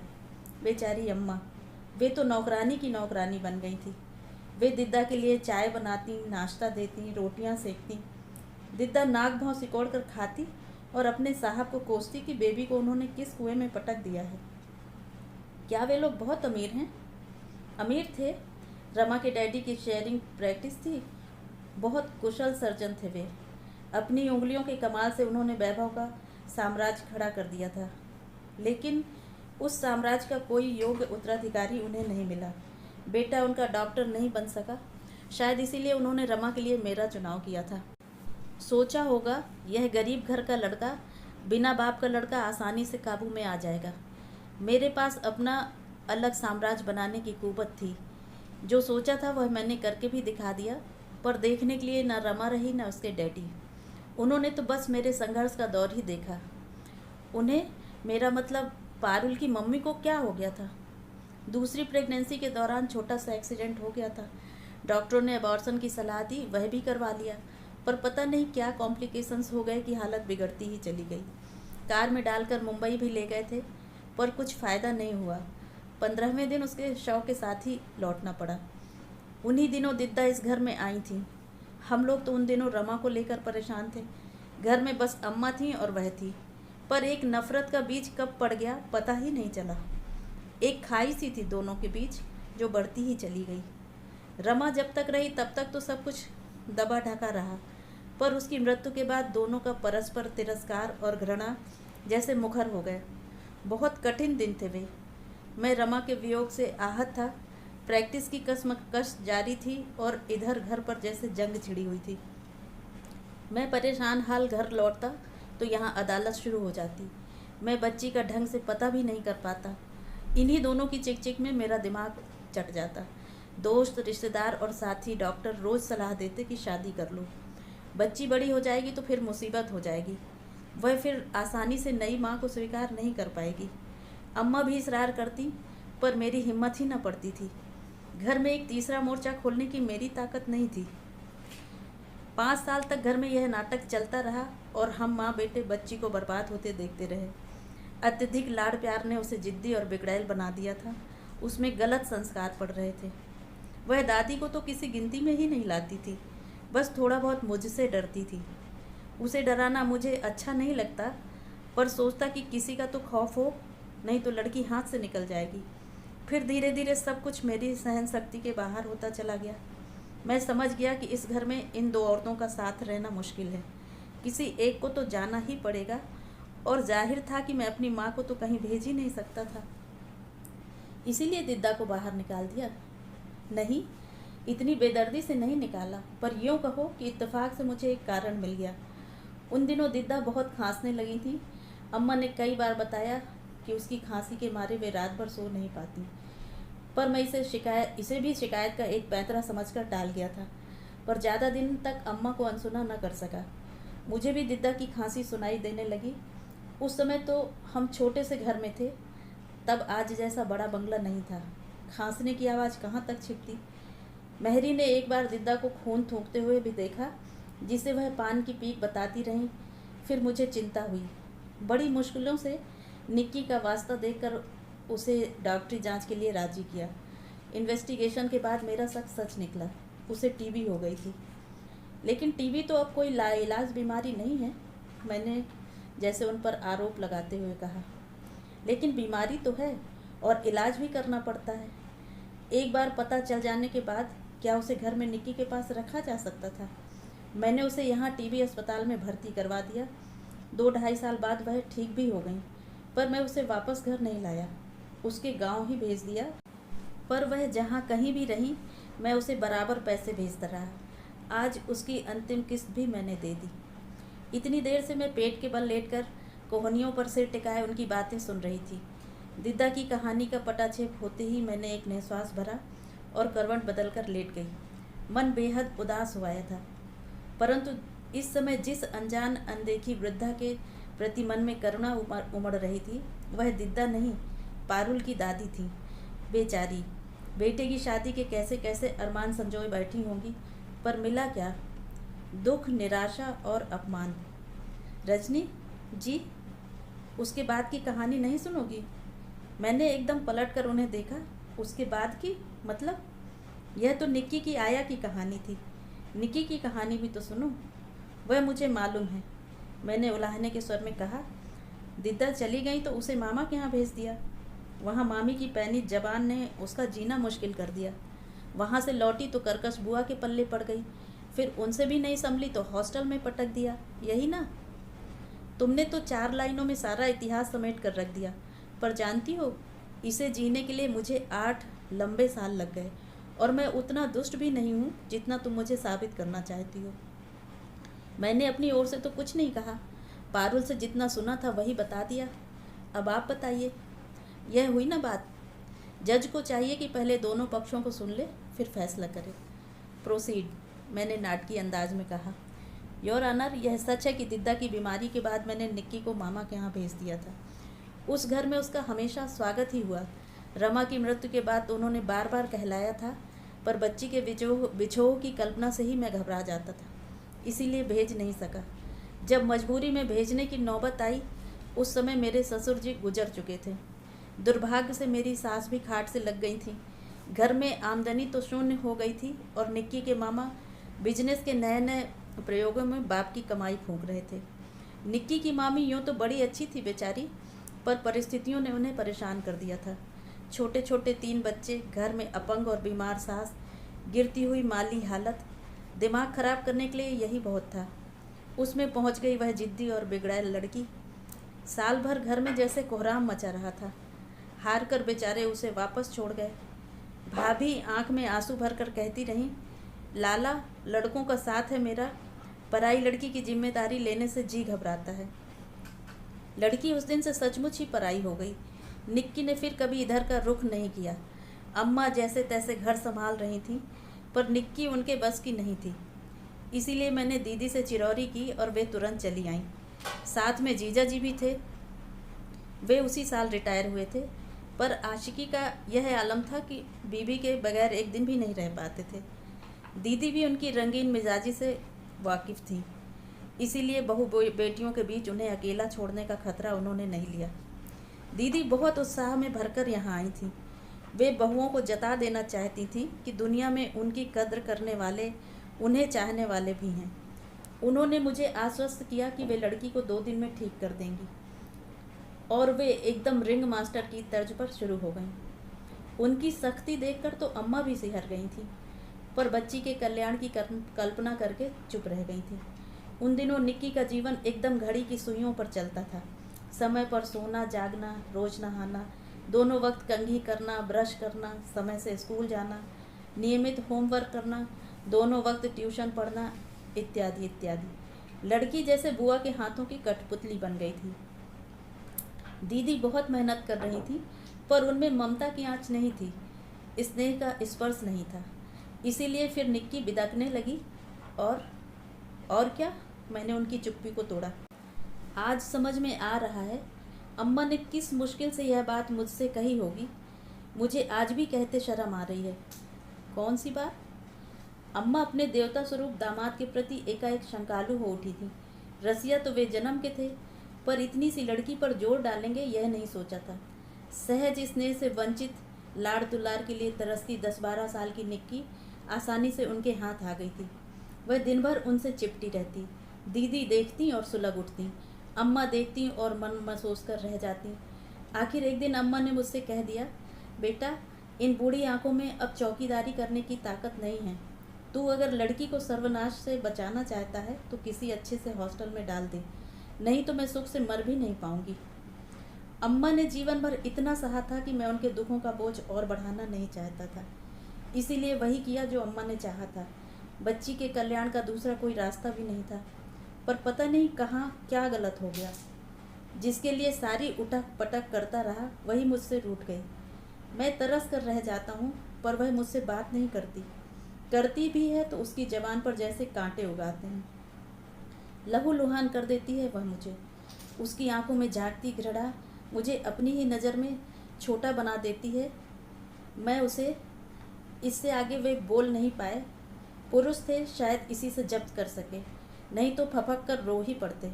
बेचारी अम्मा, वे तो नौकरानी की नौकरानी बन गई थी। वे दिद्दा के लिए चाय बनाती, नाश्ता देती, रोटियां सेकती। दिद्दा नाक भौं सिकोड़ कर खाती और अपने साहब को कोसती कि बेबी को उन्होंने किस कुएं में पटक दिया है। क्या वे लोग बहुत अमीर हैं? अमीर थे। रमा के डैडी की शेयरिंग प्रैक्टिस थी। बहुत कुशल सर्जन थे वे। अपनी उंगलियों के कमाल से उन्होंने वैभव का साम्राज्य खड़ा कर दिया था, लेकिन उस साम्राज्य का कोई योग्य उत्तराधिकारी उन्हें नहीं मिला। बेटा उनका डॉक्टर नहीं बन सका। शायद इसीलिए उन्होंने रमा के लिए मेरा चुनाव किया था। सोचा होगा यह गरीब घर का लड़का, बिना बाप का लड़का आसानी से काबू में आ जाएगा। मेरे पास अपना अलग साम्राज्य बनाने की कुव्वत थी। जो सोचा था वह मैंने करके भी दिखा दिया, पर देखने के लिए न रमा रही न उसके डैडी। उन्होंने तो बस मेरे संघर्ष का दौर ही देखा। उन्हें, मेरा मतलब पारुल की मम्मी को, क्या हो गया था? दूसरी प्रेगनेंसी के दौरान छोटा सा एक्सीडेंट हो गया था। डॉक्टरों ने अबॉर्शन की सलाह दी, वह भी करवा लिया, पर पता नहीं क्या कॉम्प्लिकेशंस हो गए कि हालत बिगड़ती ही चली गई। कार में डालकर मुंबई भी ले गए थे, पर कुछ फ़ायदा नहीं हुआ। 15वें दिन उसके शव के साथ ही लौटना पड़ा। उन्हीं दिनों दिद्दा इस घर में आई थी। हम लोग तो उन दिनों रमा को लेकर परेशान थे। घर में बस अम्मा थी और वह थी, पर एक नफ़रत का बीज कब पड़ गया पता ही नहीं चला। एक खाई सी थी दोनों के बीच, जो बढ़ती ही चली गई। रमा जब तक रही तब तक तो सब कुछ दबा ढका रहा, पर उसकी मृत्यु के बाद दोनों का परस्पर तिरस्कार और घृणा जैसे मुखर हो गए। बहुत कठिन दिन थे वे। मैं रमा के वियोग से आहत था। प्रैक्टिस की कशमकश जारी थी और इधर घर पर जैसे जंग छिड़ी हुई थी। मैं परेशान हाल घर लौटता तो यहाँ अदालत शुरू हो जाती। मैं बच्ची का ढंग से पता भी नहीं कर पाता। इन्हीं दोनों की चिक चिक में मेरा दिमाग चट जाता। दोस्त, रिश्तेदार और साथी डॉक्टर रोज़ सलाह देते कि शादी कर लो, बच्ची बड़ी हो जाएगी तो फिर मुसीबत हो जाएगी, वह फिर आसानी से नई माँ को स्वीकार नहीं कर पाएगी। अम्मा भी इसरार करती, पर मेरी हिम्मत ही न पड़ती थी। घर में एक तीसरा मोर्चा खोलने की मेरी ताकत नहीं थी। 5 साल तक घर में यह नाटक चलता रहा और हम माँ बेटे बच्ची को बर्बाद होते देखते रहे। अत्यधिक लाड़ प्यार ने उसे जिद्दी और बिगड़ैल बना दिया था। उसमें गलत संस्कार पड़ रहे थे। वह दादी को तो किसी गिनती में ही नहीं लाती थी, बस थोड़ा बहुत मुझसे डरती थी। उसे डराना मुझे अच्छा नहीं लगता, पर सोचता कि किसी का तो खौफ हो, नहीं तो लड़की हाथ से निकल जाएगी। फिर धीरे धीरे सब कुछ मेरी सहन शक्ति के बाहर होता चला गया। मैं समझ गया कि इस घर में इन 2 औरतों का साथ रहना मुश्किल है। किसी एक को तो जाना ही पड़ेगा, और जाहिर था कि मैं अपनी माँ को तो कहीं भेज ही नहीं सकता था। इसीलिए दिद्दा को बाहर निकाल दिया। नहीं, इतनी बेदर्दी से नहीं निकाला, पर यूँ कहो कि इत्तेफाक से मुझे एक कारण मिल गया। उन दिनों दिद्दा बहुत खांसने लगी थी। अम्मा ने कई बार बताया कि उसकी खांसी के मारे वे रात भर सो नहीं पाती, पर मैं इसे भी शिकायत का एक पैंतरा समझकर टाल गया था। पर ज़्यादा दिन तक अम्मा को अनसुना न कर सका। मुझे भी दिद्दा की खांसी सुनाई देने लगी। उस समय तो हम छोटे से घर में थे, तब आज जैसा बड़ा बंगला नहीं था। खांसने की आवाज़ कहाँ तक छिपती। मेहरी ने एक बार दिद्दा को खून थूकते हुए भी देखा, जिसे वह पान की पीक बताती रही। फिर मुझे चिंता हुई। बड़ी मुश्किलों से निक्की का वास्ता देकर उसे डॉक्टरी जांच के लिए राजी किया। इन्वेस्टिगेशन के बाद मेरा शक सच निकला। उसे टीबी हो गई थी। लेकिन टीबी तो अब कोई लाइलाज बीमारी नहीं है, मैंने जैसे उन पर आरोप लगाते हुए कहा। लेकिन बीमारी तो है और इलाज भी करना पड़ता है। एक बार पता चल जाने के बाद क्या उसे घर में निक्की के पास रखा जा सकता था? मैंने उसे यहाँ टीबी अस्पताल में भर्ती करवा दिया। 2-2.5 साल बाद वह ठीक भी हो गई, पर मैं उसे वापस घर नहीं लाया, उसके गांव ही भेज दिया। पर वह जहाँ कहीं भी रही, मैं उसे बराबर पैसे भेजता रहा। आज उसकी अंतिम किस्त भी मैंने दे दी। इतनी देर से मैं पेट के बल लेटकर कोहनियों पर सिर टिकाए उनकी बातें सुन रही थी। दिद्दा की कहानी का पटाक्षेप होते ही मैंने एक निश्वास भरा और करवट बदलकर लेट गई। मन बेहद उदास हुआ था, परंतु इस समय जिस अनजान अनदेखी वृद्धा के प्रति मन में करुणा उमड़ रही थी, वह दिद्दा नहीं, पारुल की दादी थी। बेचारी बेटे की शादी के कैसे कैसे अरमान संजोए बैठी होंगी, पर मिला क्या? दुख, निराशा और अपमान। रजनी जी, उसके बाद की कहानी नहीं सुनोगी? मैंने एकदम पलट कर उन्हें देखा। उसके बाद की मतलब? यह तो निक्की की आया की कहानी थी। निक्की की कहानी भी तो सुनो। वह मुझे मालूम है, मैंने उलाहने के स्वर में कहा। दिद्दा चली गई तो उसे मामा के यहाँ भेज दिया। वहाँ मामी की पैनी जबान ने उसका जीना मुश्किल कर दिया। वहाँ से लौटी तो कर्कश बुआ के पल्ले पड़ गई। फिर उनसे भी नहीं संभली तो हॉस्टल में पटक दिया। यही ना? तुमने तो 4 लाइनों में सारा इतिहास समेट कर रख दिया। पर जानती हो, इसे जीने के लिए मुझे 8 लंबे साल लग गए। और मैं उतना दुष्ट भी नहीं हूँ जितना तुम मुझे साबित करना चाहती हो। मैंने अपनी ओर से तो कुछ नहीं कहा। पारुल से जितना सुना था वही बता दिया। अब आप बताइए। यह हुई ना बात। जज को चाहिए कि पहले दोनों पक्षों को सुन ले, फिर फैसला करे। प्रोसीड, मैंने नाटकीय अंदाज में कहा। योर ऑनर, यह सच है कि दिद्दा की बीमारी के बाद मैंने निक्की को मामा के यहाँ भेज दिया था। उस घर में उसका हमेशा स्वागत ही हुआ। रमा की मृत्यु के बाद उन्होंने बार बार कहलाया था, पर बच्ची के बिछोह की कल्पना से ही मैं घबरा जाता था, इसीलिए भेज नहीं सका। जब मजबूरी में भेजने की नौबत आई, उस समय मेरे ससुर जी गुजर चुके थे। दुर्भाग्य से मेरी सास भी खाट से लग गई थी। घर में आमदनी तो शून्य हो गई थी और निक्की के मामा बिजनेस के नए नए प्रयोगों में बाप की कमाई फूंक रहे थे। निक्की की मामी यूँ तो बड़ी अच्छी थी बेचारी, पर परिस्थितियों ने उन्हें परेशान कर दिया था। छोटे छोटे 3 बच्चे, घर में अपंग और बीमार सास, गिरती हुई माली हालत, दिमाग खराब करने के लिए यही बहुत था। उसमें पहुंच गई वह जिद्दी और बिगड़ैल लड़की। साल भर घर में जैसे कोहराम मचा रहा था। हार कर बेचारे उसे वापस छोड़ गए। भाभी आंख में आंसू भर कर कहती रहीं, लाला, लड़कों का साथ है मेरा, पराई लड़की की जिम्मेदारी लेने से जी घबराता है। लड़की उस दिन से सचमुच ही पराई हो गई। निक्की ने फिर कभी इधर का रुख नहीं किया। अम्मा जैसे तैसे घर संभाल रही थीं, पर निक्की उनके बस की नहीं थी। इसीलिए मैंने दीदी से चिरौरी की और वे तुरंत चली आईं। साथ में जीजा जी भी थे। वे उसी साल रिटायर हुए थे, पर आशिकी का यह आलम था कि बीबी के बगैर एक दिन भी नहीं रह पाते थे। दीदी भी उनकी रंगीन मिजाजी से वाकिफ़ थी, इसीलिए बहू बेटियों के बीच उन्हें अकेला छोड़ने का खतरा उन्होंने नहीं लिया। दीदी बहुत उत्साह में भरकर यहाँ आई थीं। वे बहुओं को जता देना चाहती थीं कि दुनिया में उनकी कद्र करने वाले, उन्हें चाहने वाले भी हैं। उन्होंने मुझे आश्वस्त किया कि वे लड़की को 2 दिन में ठीक कर देंगी, और वे एकदम रिंग मास्टर की तर्ज पर शुरू हो गईं। उनकी सख्ती देखकर तो अम्मा भी सिहर गई थी, पर बच्ची के कल्याण की कल्पना करके चुप रह गई थी। उन दिनों निक्की का जीवन एकदम घड़ी की सुइयों पर चलता था। समय पर सोना, जागना, रोज नहाना, दोनों वक्त कंघी करना, ब्रश करना, समय से स्कूल जाना, नियमित होमवर्क करना, दोनों वक्त ट्यूशन पढ़ना, इत्यादि इत्यादि। लड़की जैसे बुआ के हाथों की कठपुतली बन गई थी। दीदी बहुत मेहनत कर रही थी, पर उनमें ममता की आँच नहीं थी, स्नेह का स्पर्श नहीं था। इसीलिए फिर निक्की बिदकने लगी। और क्या? मैंने उनकी चुप्पी को तोड़ा। आज समझ में आ रहा है, अम्मा ने किस मुश्किल से यह बात मुझसे कही होगी। मुझे आज भी कहते शर्म आ रही है। कौन सी बात? अम्मा अपने देवता स्वरूप दामाद के प्रति एकाएक शंकालु हो उठी थी। रसिया तो वे जन्म के थे, पर इतनी सी लड़की पर जोर डालेंगे यह नहीं सोचा था। सहज स्नेह से वंचित, लाड़ दुलार के लिए तरसती 10-12 साल की निक्की आसानी से उनके हाथ आ गई थी। वह दिन भर उनसे चिपटी रहती। दीदी देखती और सुलग उठती, अम्मा देखती और मन महसूस कर रह जाती। आखिर एक दिन अम्मा ने मुझसे कह दिया, बेटा, इन बूढ़ी आंखों में अब चौकीदारी करने की ताकत नहीं है। तू अगर लड़की को सर्वनाश से बचाना चाहता है तो किसी अच्छे से हॉस्टल में डाल दे, नहीं तो मैं सुख से मर भी नहीं पाऊंगी। अम्मा ने जीवन भर इतना सहा था कि मैं उनके दुखों का बोझ और बढ़ाना नहीं चाहता था। इसीलिए वही किया जो अम्मा ने चाहा था। बच्ची के कल्याण का दूसरा कोई रास्ता भी नहीं था, पर पता नहीं कहाँ क्या गलत हो गया। जिसके लिए सारी उठक पटक करता रहा, वही मुझसे रूठ गई। मैं तरस कर रह जाता हूँ, पर वह मुझसे बात नहीं करती भी है तो उसकी जबान पर जैसे कांटे उगाते हैं। लहूलुहान कर देती है वह मुझे। उसकी आंखों में झांकती घृणा मुझे अपनी ही नज़र में छोटा बना देती है। मैं उसे, इससे आगे वे बोल नहीं पाए। पुरुष थे, शायद इसी से जब्त कर सके, नहीं तो फपक कर रो ही पड़ते।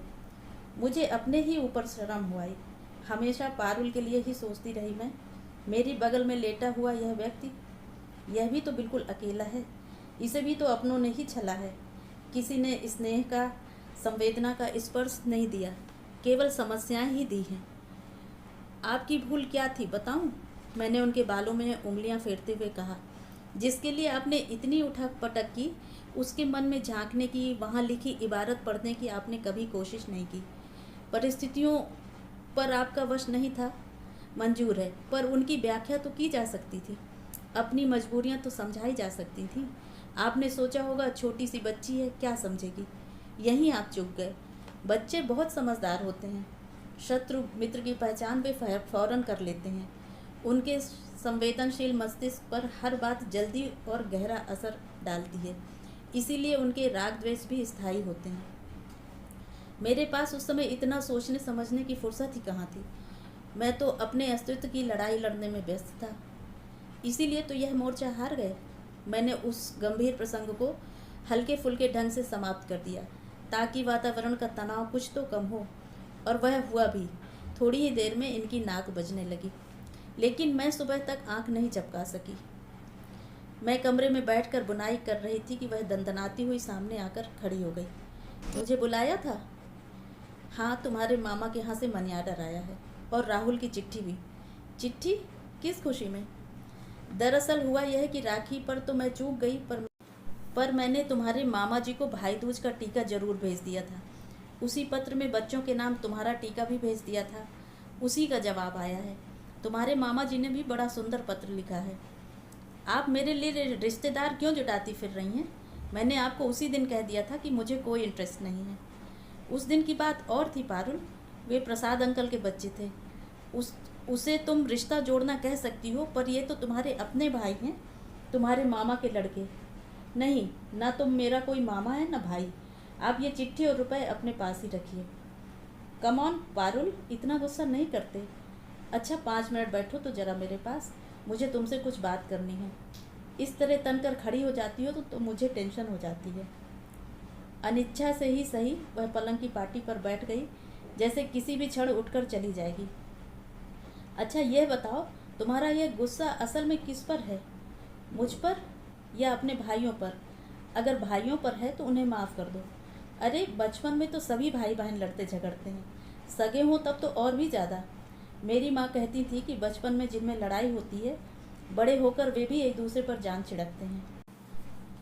मुझे अपने ही ऊपर शर्म हुआ। हमेशा पारुल के लिए ही सोचती रही मैं। मेरी बगल में लेटा हुआ यह व्यक्ति, यह भी तो बिल्कुल अकेला है। इसे भी तो अपनों ने ही छला है। किसी ने स्नेह का, संवेदना का स्पर्श नहीं दिया, केवल समस्याएं ही दी हैं। आपकी भूल क्या थी बताऊं? मैंने उनके बालों में उंगलियां फेरते हुए कहा। जिसके लिए आपने इतनी उठक पटक की, उसके मन में झांकने की, वहाँ लिखी इबारत पढ़ने की आपने कभी कोशिश नहीं की। परिस्थितियों पर आपका वश नहीं था, मंजूर है, पर उनकी व्याख्या तो की जा सकती थी। अपनी मजबूरियां तो समझाई जा सकती थी। आपने सोचा होगा छोटी सी बच्ची है, क्या समझेगी। यहीं आप चूक गए। बच्चे बहुत समझदार होते हैं। शत्रु मित्र की पहचान वे फौरन कर लेते हैं। उनके संवेदनशील मस्तिष्क पर हर बात जल्दी और गहरा असर डालती है। इसीलिए उनके राग द्वेष भी स्थायी होते हैं। मेरे पास उस समय इतना सोचने समझने की फुर्सत ही कहाँ थी। मैं तो अपने अस्तित्व की लड़ाई लड़ने में व्यस्त था। इसीलिए तो यह मोर्चा हार गए। मैंने उस गंभीर प्रसंग को हल्के फुल्के ढंग से समाप्त कर दिया, ताकि वातावरण का तनाव कुछ तो कम हो। और वह हुआ भी। थोड़ी ही देर में इनकी नाक बजने लगी, लेकिन मैं सुबह तक आंख नहीं झपका सकी। मैं कमरे में बैठकर बुनाई कर रही थी कि वह दंदनाती हुई सामने आकर खड़ी हो गई। मुझे बुलाया था? हाँ, तुम्हारे मामा के यहाँ से मनी आर्डर आया है, और राहुल की चिट्ठी भी। चिट्ठी? किस खुशी में? दरअसल हुआ यह कि राखी पर तो मैं चूक गई, पर मैंने तुम्हारे मामा जी को भाई दूज का टीका जरूर भेज दिया था। उसी पत्र में बच्चों के नाम तुम्हारा टीका भी भेज दिया था। उसी का जवाब आया है। तुम्हारे मामा जी ने भी बड़ा सुंदर पत्र लिखा है। आप मेरे लिए रिश्तेदार क्यों जुटाती फिर रही हैं? मैंने आपको उसी दिन कह दिया था कि मुझे कोई इंटरेस्ट नहीं है। उस दिन की बात और थी पारुल। वे प्रसाद अंकल के बच्चे थे। उसे तुम रिश्ता जोड़ना कह सकती हो, पर ये तो तुम्हारे अपने भाई हैं, तुम्हारे मामा के लड़के। नहीं, ना तुम मेरा कोई मामा है ना भाई। आप ये चिट्ठी और रुपए अपने पास ही रखिए। कम ऑन पारुल, इतना गुस्सा नहीं करते। अच्छा, 5 मिनट बैठो तो जरा मेरे पास, मुझे तुमसे कुछ बात करनी है। इस तरह तनकर खड़ी हो जाती हो तो मुझे टेंशन हो जाती है। अनिच्छा से ही सही, वह पलंग की पाटी पर बैठ गई, जैसे किसी भी क्षण उठकर चली जाएगी। अच्छा यह बताओ, तुम्हारा यह गुस्सा असल में किस पर है? मुझ पर या अपने भाइयों पर? अगर भाइयों पर है तो उन्हें माफ़ कर दो। अरे बचपन में तो सभी भाई बहन लड़ते झगड़ते हैं, सगे हों तब तो और भी ज़्यादा। मेरी माँ कहती थी कि बचपन में जिनमें लड़ाई होती है, बड़े होकर वे भी एक दूसरे पर जान छिड़कते हैं।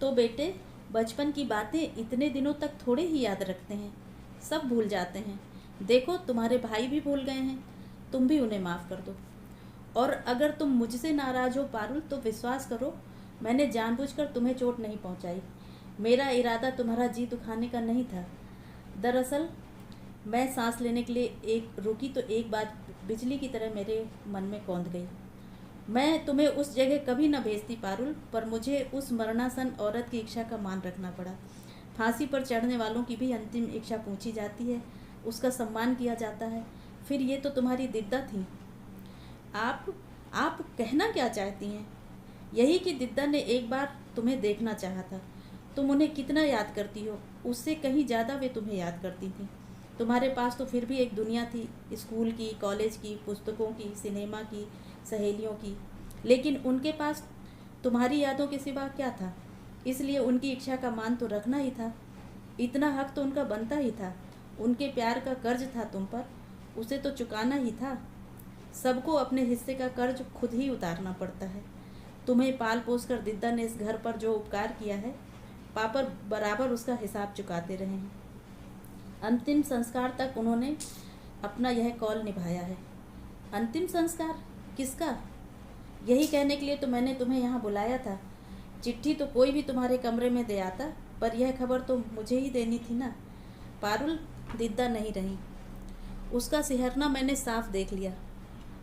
तो बेटे, बचपन की बातें इतने दिनों तक थोड़े ही याद रखते हैं, सब भूल जाते हैं। देखो तुम्हारे भाई भी भूल गए हैं, तुम भी उन्हें माफ़ कर दो। और अगर तुम मुझसे नाराज़ हो पारुल, तो विश्वास करो, मैंने जानबूझकर तुम्हें चोट नहीं पहुंचाई। मेरा इरादा तुम्हारा जी दुखाने का नहीं था। दरअसल मैं सांस लेने के लिए रुकी तो एक बात बिजली की तरह मेरे मन में कौंध गई। मैं तुम्हें उस जगह कभी न भेजती पारुल, पर मुझे उस मरणासन औरत की इच्छा का मान रखना पड़ा। फांसी पर चढ़ने वालों की भी अंतिम इच्छा पूछी जाती है, उसका सम्मान किया जाता है। फिर ये तो तुम्हारी दिद्दा थी। आप कहना क्या चाहती हैं? यही कि दिद्दा ने एक बार तुम्हें देखना चाहा था। तुम उन्हें कितना याद करती हो, उससे कहीं ज़्यादा वे तुम्हें याद करती थीं। तुम्हारे पास तो फिर भी एक दुनिया थी, स्कूल की, कॉलेज की, पुस्तकों की, सिनेमा की, सहेलियों की। लेकिन उनके पास तुम्हारी यादों के सिवा क्या था? इसलिए उनकी इच्छा का मान तो रखना ही था। इतना हक तो उनका बनता ही था। उनके प्यार का कर्ज था तुम पर, उसे तो चुकाना ही था। सबको अपने हिस्से का कर्ज खुद ही उतारना पड़ता है। तुम्हें पाल पोस कर दिद्दा ने इस घर पर जो उपकार किया है, पापर बराबर उसका हिसाब चुकाते रहे हैं। अंतिम संस्कार तक उन्होंने अपना यह कौल निभाया है। अंतिम संस्कार? किसका? यही कहने के लिए तो मैंने तुम्हें यहाँ बुलाया था। चिट्ठी तो कोई भी तुम्हारे कमरे में दे आता, पर यह खबर तो मुझे ही देनी थी ना। पारुल, दिद्दा नहीं रही। उसका सिहरना मैंने साफ देख लिया।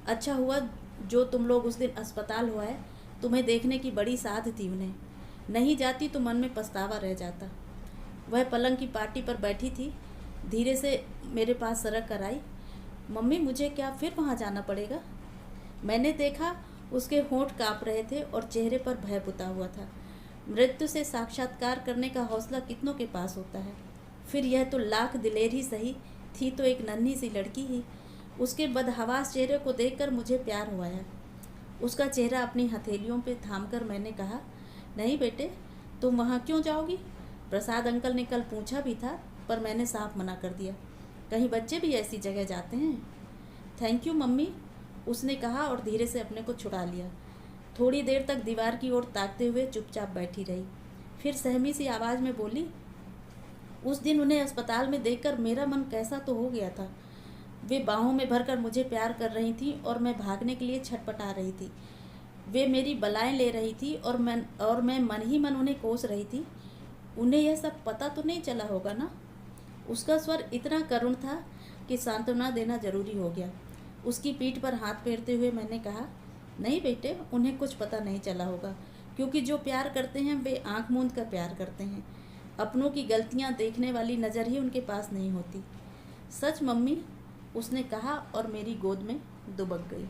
अच्छा हुआ जो तुम लोग उस दिन अस्पताल हुआ है, तुम्हें देखने की बड़ी साध थी उन्हें। नहीं जाती तो मन में पछतावा रह जाता। वह पलंग की पाटी पर बैठी थी, धीरे से मेरे पास सरक कर आई। मम्मी, मुझे क्या फिर वहाँ जाना पड़ेगा? मैंने देखा उसके होंठ काँप रहे थे और चेहरे पर भय पुता हुआ था। मृत्यु से साक्षात्कार करने का हौसला कितनों के पास होता है। फिर यह तो लाख दिलेर ही सही, थी तो एक नन्ही सी लड़की ही। उसके बदहवास चेहरे को देखकर मुझे प्यार हुआ है। उसका चेहरा अपनी हथेलियों पे थामकर मैंने कहा, नहीं बेटे, तुम वहाँ क्यों जाओगी? प्रसाद अंकल ने कल पूछा भी था, पर मैंने साफ मना कर दिया। कहीं बच्चे भी ऐसी जगह जाते हैं? थैंक यू मम्मी, उसने कहा और धीरे से अपने को छुड़ा लिया। थोड़ी देर तक दीवार की ओर ताकते हुए चुपचाप बैठी रही। फिर सहमी सी आवाज़ में बोली, उस दिन उन्हें अस्पताल में देखकर मेरा मन कैसा तो हो गया था। वे बाहों में भरकर मुझे प्यार कर रही थी और मैं भागने के लिए छटपटा रही थी। वे मेरी बलाएं ले रही थी और मैं मन ही मन उन्हें कोस रही थी। उन्हें यह सब पता तो नहीं चला होगा ना? उसका स्वर इतना करुण था कि सांत्वना देना जरूरी हो गया। उसकी पीठ पर हाथ फेरते हुए मैंने कहा, नहीं बेटे, उन्हें कुछ पता नहीं चला होगा, क्योंकि जो प्यार करते हैं वे आंख मूंद कर प्यार करते हैं। अपनों की गलतियां देखने वाली नज़र ही उनके पास नहीं होती। सच मम्मी, उसने कहा और मेरी गोद में दुबक गई।